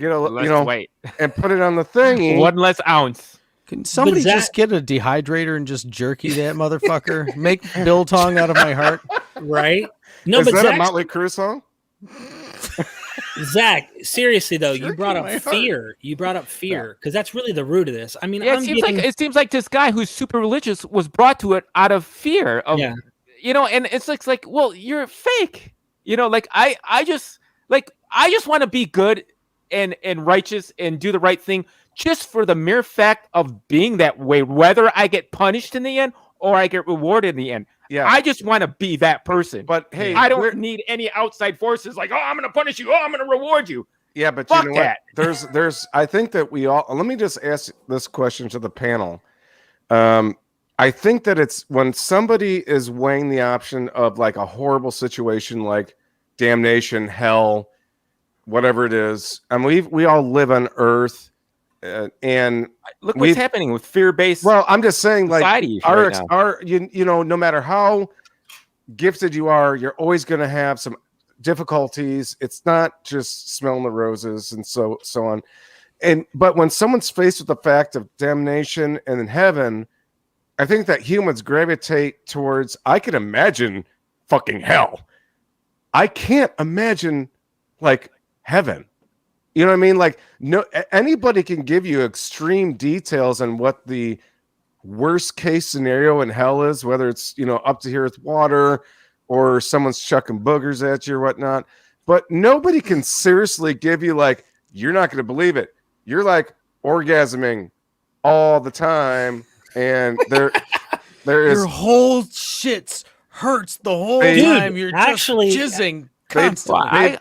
Wait. And put it on the thing. 1 less ounce. Can somebody just get a dehydrator and just jerky that motherfucker? Make biltong out of my heart, right? No, is but that a Motley Crue song? Zach, seriously though, you brought up fear. You brought up fear because that's really the root of this. I mean, it seems like this guy who's super religious was brought to it out of fear of, and it's like, well, you're fake. I just want to be good and righteous and do the right thing just for the mere fact of being that way, whether I get punished in the end or I get rewarded in the end. Yeah, I just want to be that person. But hey, I don't need any outside forces like, oh, I'm going to punish you. Oh, I'm going to reward you. Yeah, but Fuck you know that. what? There's. I think that we all. Let me just ask this question to the panel. I think that it's when somebody is weighing the option of like a horrible situation, like damnation, hell, whatever it is. And we all live on Earth, and Look what's happening with fear-based. Well, I'm just saying, like society our right now. our you know, no matter how gifted you are, you're always going to have some difficulties. It's not just smelling the roses and so on. But when someone's faced with the fact of damnation and in heaven, I think that humans gravitate towards, I can imagine fucking hell. I can't imagine like heaven. You know what I mean? Like no anybody can give you extreme details on what the worst case scenario in hell is, whether it's, you know, up to here with water or someone's chucking boogers at you or whatnot. But nobody can seriously give you like, you're not going to believe it. You're like orgasming all the time. And there is your whole shit hurts the whole Dude, time. You're actually, just jizzing constantly.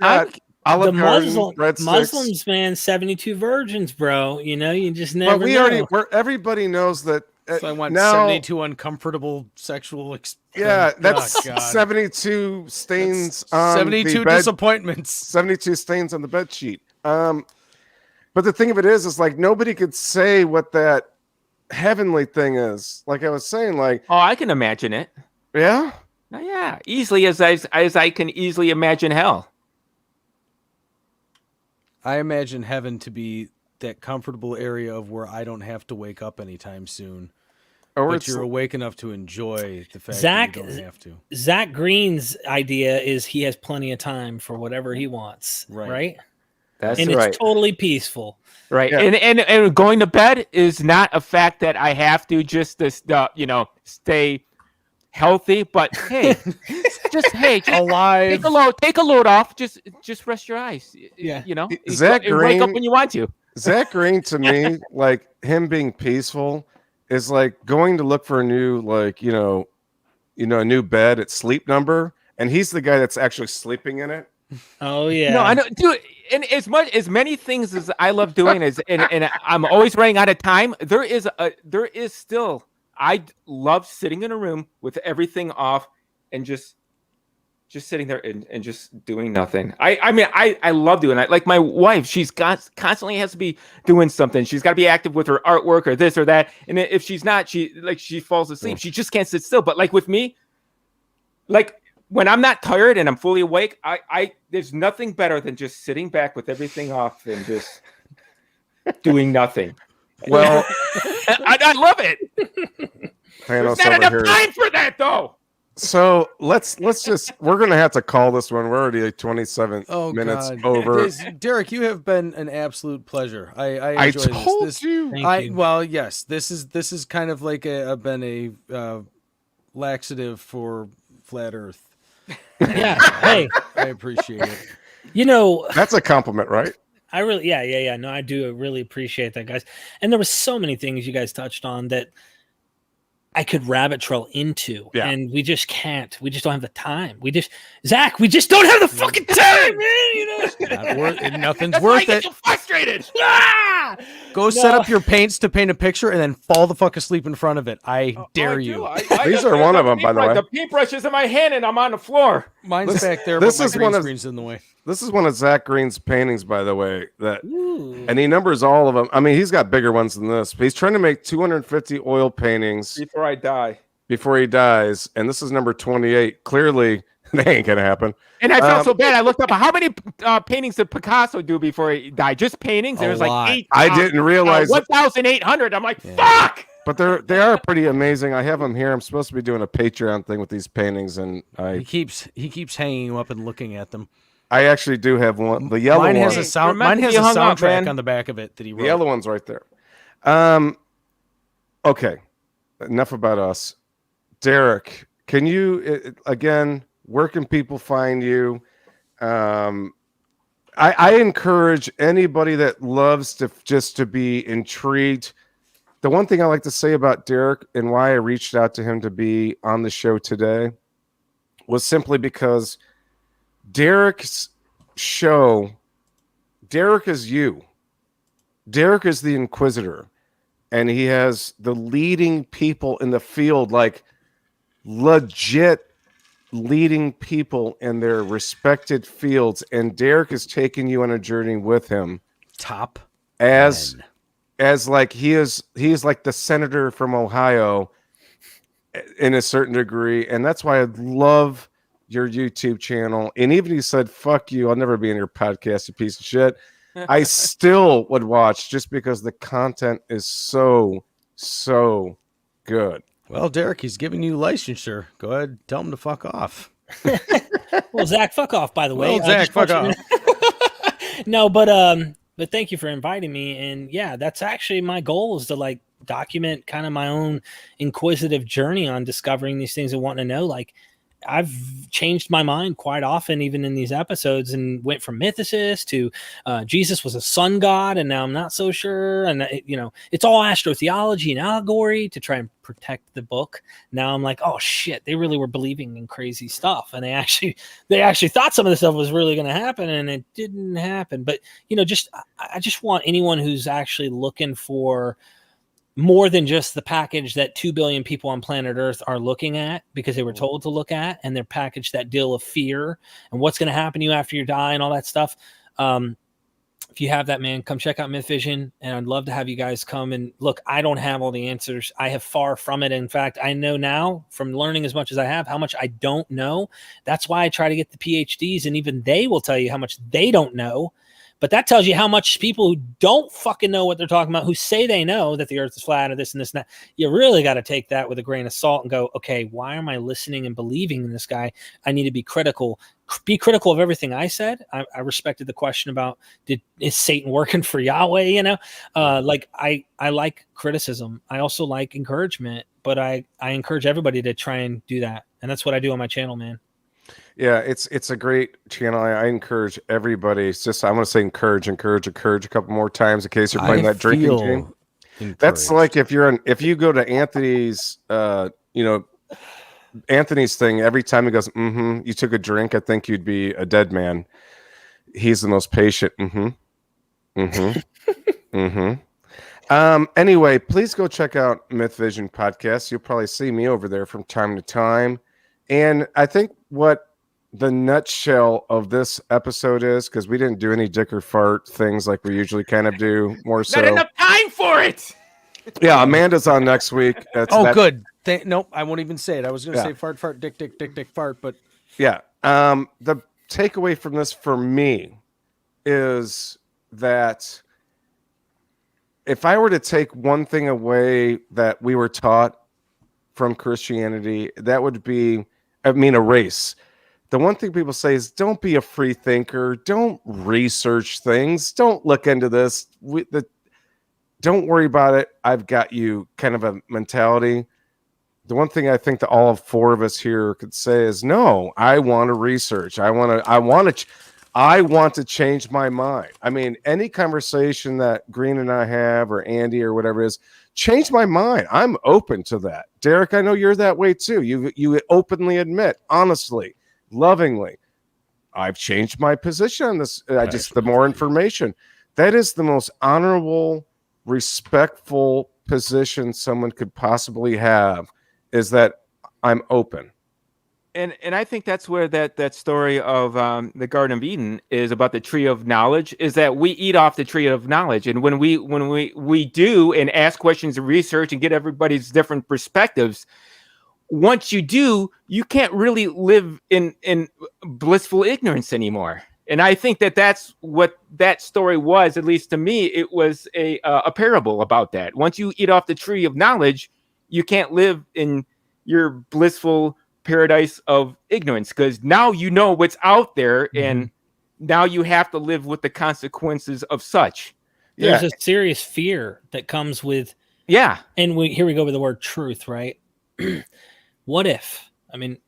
Muslims, man, 72 virgins, bro. You know, you just never. But everybody knows that. So I want now, 72 uncomfortable sexual. Yeah, that's 72 stains on 72 the bed, disappointments. 72 stains on the bed sheet. But the thing of it is like nobody could say what that heavenly thing is. Like I was saying, like I can imagine it. Yeah. Yeah, easily as I can easily imagine hell. I imagine heaven to be that comfortable area of where I don't have to wake up anytime soon. But you're awake enough to enjoy the fact that you don't have to. Zack Green's idea is he has plenty of time for whatever he wants. Right? That's and right. It's totally peaceful. Right. Yeah. And going to bed is not a fact that I have to just stay healthy, but just alive. Take a load off. Just rest your eyes. Yeah. You know, Zack Green, wake up when you want to. Zack Green to me, like him being peaceful is like going to look for a new, like, a new bed at Sleep Number. And he's the guy that's actually sleeping in it. Oh yeah. No, I know, dude. And as many things as I love doing and I'm always running out of time. There is still, I love sitting in a room with everything off and just sitting there and just doing nothing. I love doing that. Like my wife, she's constantly has to be doing something. She's got to be active with her artwork or this or that. And if she's not, she falls asleep. She just can't sit still. But like with me, like when I'm not tired and I'm fully awake, I there's nothing better than just sitting back with everything off and just doing nothing. Well, I love it. There's not enough time for that though. So let's just, we're going to have to call this one. We're already 27 minutes over. Derek, you have been an absolute pleasure. I enjoy this. Told you. Well, yes, this is kind of like been a laxative for flat Earth. Yeah. Hey, I appreciate it. You know, that's a compliment, right? I really, yeah. No, I do really appreciate that, guys. And there was so many things you guys touched on that I could rabbit trail into, and we just can't. We just don't have the time. Zach, we just don't have the fucking time, man. Nothing's That's worth why I it. get so frustrated. Go set up your paints to paint a picture and then fall the fuck asleep in front of it. I dare you. These are one of them, by the way. The paintbrush is in my hand and I'm on the floor. Mine's back there. This but is my one green of screen's in the way. This is one of Zack Green's paintings, by the way. And he numbers all of them. I mean, he's got bigger ones than this, but he's trying to make 250 oil paintings before I die. Before he dies, and this is number 28. Clearly, that ain't gonna happen. And I felt so bad. I looked up how many paintings did Picasso do before he died? Just paintings. There was like 8. I didn't realize 1,800. I'm like, fuck. But they are pretty amazing. I have them here. I'm supposed to be doing a Patreon thing with these paintings, and he keeps hanging them up and looking at them. I actually do have one. The yellow one one. has a sound. Mine has a soundtrack on the back of it that he wrote. The yellow one's right there. Okay. Enough about us. Derek, can you again? Where can people find you? I encourage anybody that loves to be intrigued. The one thing I like to say about Derek and why I reached out to him to be on the show today was simply because Derek's show Derek is you. Derek is the Inquisitor, and he has the leading people in the field, like legit leading people in their respected fields. And Derek is taking you on a journey with him. Top as men. Like he's like the senator from Ohio in a certain degree. And that's why I love your YouTube channel. And even he said, fuck you, I'll never be in your podcast, you piece of shit. I still would watch just because the content is so good. Well, Derek, he's giving you licensure. Go ahead, tell him to fuck off. Well, Zach, fuck off, by the way. Well, Zach, fuck off. No, but thank you for inviting me. And yeah, that's actually my goal, is to like document kind of my own inquisitive journey on discovering these things and wanting to know. Like, I've changed my mind quite often, even in these episodes, and went from mythicist to Jesus was a sun god, and now I'm not so sure. And it's all astrotheology and allegory to try and protect the book. Now I'm like, oh shit, they really were believing in crazy stuff, and they actually thought some of the stuff was really going to happen, and it didn't happen. But I just want anyone who's actually looking for more than just the package that 2 billion people on planet Earth are looking at because they were told to look at, and they're packaged that deal of fear and what's going to happen to you after you die and all that stuff. If you have that, man, come check out MythVision, and I'd love to have you guys come and look. I don't have all the answers. I have far from it. In fact, I know now from learning as much as I have how much I don't know. That's why I try to get the PhDs, and even they will tell you how much they don't know. But that tells you how much people who don't fucking know what they're talking about, who say they know that the earth is flat or this and this and that, you really got to take that with a grain of salt and go, okay, why am I listening and believing in this guy? I need to be critical. Be critical of everything I said. I respected the question about, is Satan working for Yahweh? Like I like criticism. I also like encouragement, but I encourage everybody to try and do that. And that's what I do on my channel, man. Yeah, it's a great channel. I encourage everybody. It's just, I want to say encourage a couple more times in case you're playing that drinking game. Encouraged. That's like if you go to Anthony's Anthony's thing, every time he goes, you took a drink, I think you'd be a dead man. He's the most patient. Anyway, please go check out MythVision Podcast. You'll probably see me over there from time to time. And I think what the nutshell of this episode is, because we didn't do any dick or fart things like we usually kind of do, more so. Not enough time for it. Yeah, Amanda's on next week. Good. Nope, I won't even say it. I was going to say fart, dick, fart, but yeah. The takeaway from this for me is that if I were to take one thing away that we were taught from Christianity, that would be, a race. The one thing people say is, don't be a free thinker. Don't research things. Don't look into this. Don't worry about it. I've got you kind of a mentality. The one thing I think that all 4 of us here could say is, no, I want to research. I want to change my mind. Any conversation that Green and I have, or Andy or whatever it is, change my mind. I'm open to that. Derek, I know you're that way too. You openly admit, honestly, lovingly, I've changed my position on this. The more information. That is the most honorable, respectful position someone could possibly have, is that I'm open. And I think that's where that story of the Garden of Eden is about, the tree of knowledge, is that we eat off the tree of knowledge. And when we do and ask questions and research and get everybody's different perspectives, once you do, you can't really live in blissful ignorance anymore. And I think that's what that story was. At least to me, it was a parable about that. Once you eat off the tree of knowledge, you can't live in your blissful paradise of ignorance, because now you know what's out there, and now you have to live with the consequences of such. There's a serious fear that comes with, and here we go with the word truth, right? What if,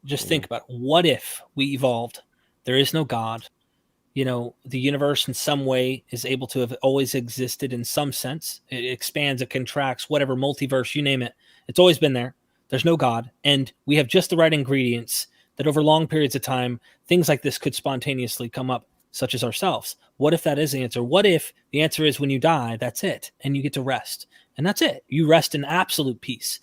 just think about it. What if we evolved? There is no God. The universe in some way is able to have always existed in some sense. It expands, it contracts, whatever, multiverse, you name it. It's always been there. There's no God. And we have just the right ingredients that over long periods of time, things like this could spontaneously come up. such as ourselves? What if that is the answer? What if the answer is when you die, that's it, and you get to rest, and that's it? You rest in absolute peace.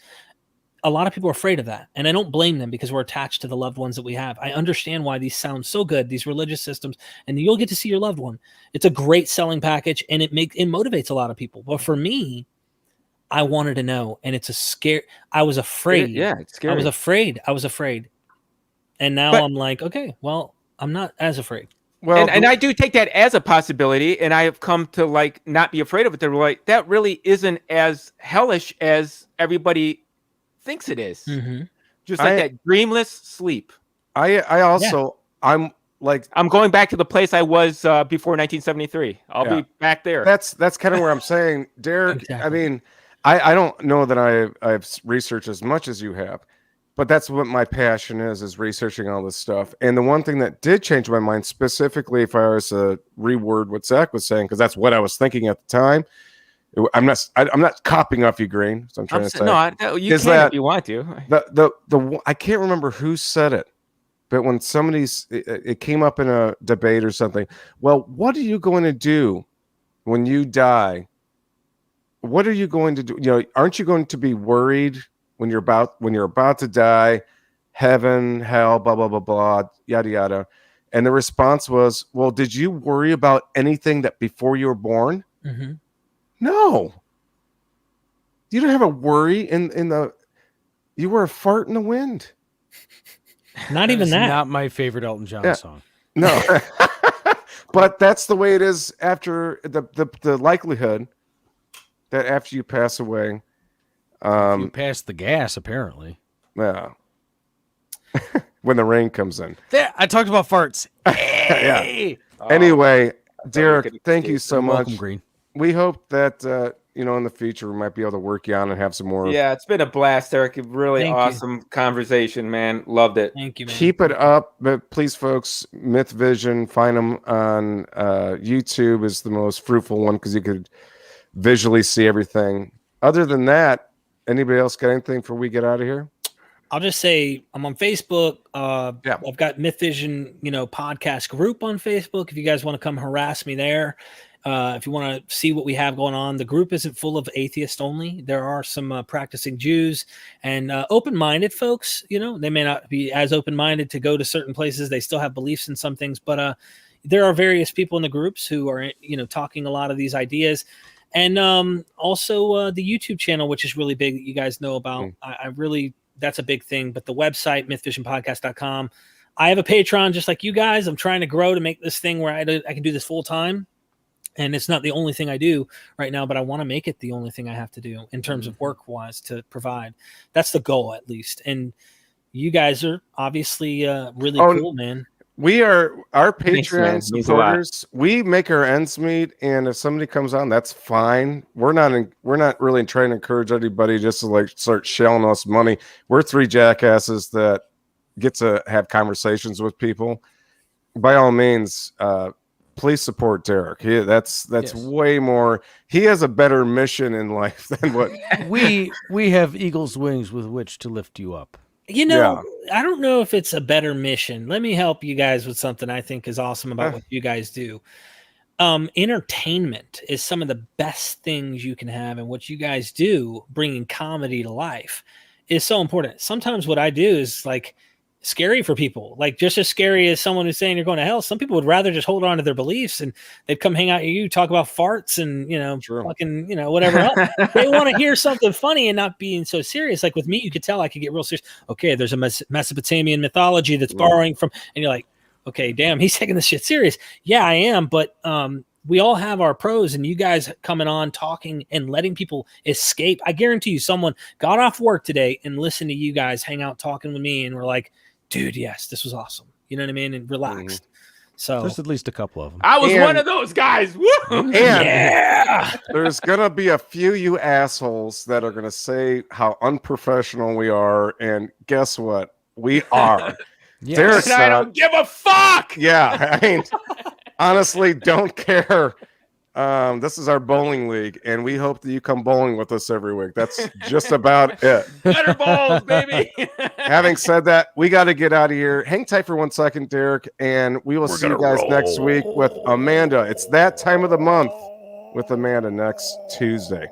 A lot of people are afraid of that, and I don't blame them because we're attached to the loved ones that we have. I understand why these sound so good, these religious systems, and you'll get to see your loved one. It's a great selling package, and it motivates a lot of people. But for me, I wanted to know, and it's a scare. I was afraid. Yeah, it's scary. I was afraid. And now I'm like, okay, well, I'm not as afraid. Well, and I do take that as a possibility, and I have come to like not be afraid of it. They're like, that really isn't as hellish as everybody thinks it is. Mm-hmm. Just like that dreamless sleep. I also I'm going back to the place I was before 1973. I'll be back there. That's kind of where I'm saying, Derek. Exactly. I mean, I don't know that I've researched as much as you have, but that's what my passion is researching all this stuff. And the one thing that did change my mind, specifically if I was to reword what Zach was saying, because that's what I was thinking at the time. I'm not copying off you, Green. So I'm trying to say. No, you can if you want to. The I can't remember who said it, but when it came up in a debate or something. Well, what are you going to do when you die? What are you going to do? You know, aren't you going to be worried when you're about to die? Heaven, hell, blah blah blah blah, yada yada. And the response was, "Well, did you worry about anything that before you were born?" Mm-hmm. No. You don't have a worry you were a fart in the wind. Not even that. Not my favorite Elton John song. No. But that's the way it is after the likelihood that after you pass away. You pass the gas, apparently. Yeah. When the rain comes in. There, I talked about farts. Yeah. Anyway, Derek, thank you so much. Welcome, Green. We hope that in the future we might be able to work you on and have some more. Yeah, it's been a blast, Eric. Really Thank awesome conversation, man. Loved it. Thank you, man. Keep it up, but please, folks, MythVision, find them on YouTube is the most fruitful one because you could visually see everything. Other than that, anybody else got anything before we get out of here? I'll just say I'm on Facebook. Yeah. I've got MythVision, podcast group on Facebook. If you guys want to come harass me there. If you want to see what we have going on, the group isn't full of atheists only. There are some practicing Jews and open-minded folks. They may not be as open-minded to go to certain places. They still have beliefs in some things, but there are various people in the groups who are, talking a lot of these ideas. And also the YouTube channel, which is really big that you guys know about. I really, that's a big thing. But the website, mythvisionpodcast.com. I have a Patreon just like you guys. I'm trying to grow to make this thing where I can do this full time. And it's not the only thing I do right now, but I want to make it the only thing I have to do in terms of work-wise to provide. That's the goal, at least. And you guys are obviously really cool, man. We are our Patreon Thanks, supporters. We make our ends meet, and if somebody comes on, that's fine. We're not really trying to encourage anybody just to start shelling us money. We're three jackasses that get to have conversations with people. By all means, please support Derek. That's yes. Way more. He has a better mission in life than what we have eagle's wings with which to lift you up. I don't know if it's a better mission. Let me help you guys with something I think is awesome about what you guys do. Entertainment is some of the best things you can have, and what you guys do, bringing comedy to life, is so important. Sometimes what I do is scary for people, just as scary as someone who's saying you're going to hell. Some people would rather just hold on to their beliefs, and they'd come hang out with you, talk about farts and fucking whatever else. They want to hear something funny and not being so serious. Like with me, you could tell I could get real serious. Okay, there's a Mesopotamian mythology that's borrowing from, and you're like, okay, damn, he's taking this shit serious. Yeah, I am, but we all have our pros, and you guys coming on, talking, and letting people escape. I guarantee you, someone got off work today and listened to you guys hang out talking with me, and we're like, dude, yes, this was awesome. You know what I mean? And relaxed. So there's at least a couple of them. I was one of those guys. Woo! Yeah. There's gonna be a few you assholes that are gonna say how unprofessional we are, and guess what? We are. Yes. I don't give a fuck. Yeah, I mean, honestly, don't care. This is our bowling league, and we hope that you come bowling with us every week. That's just about it. Better balls, baby. Having said that, we got to get out of here. Hang tight for 1 second, Derek, and we will see you guys next week with Amanda. It's that time of the month with Amanda next Tuesday.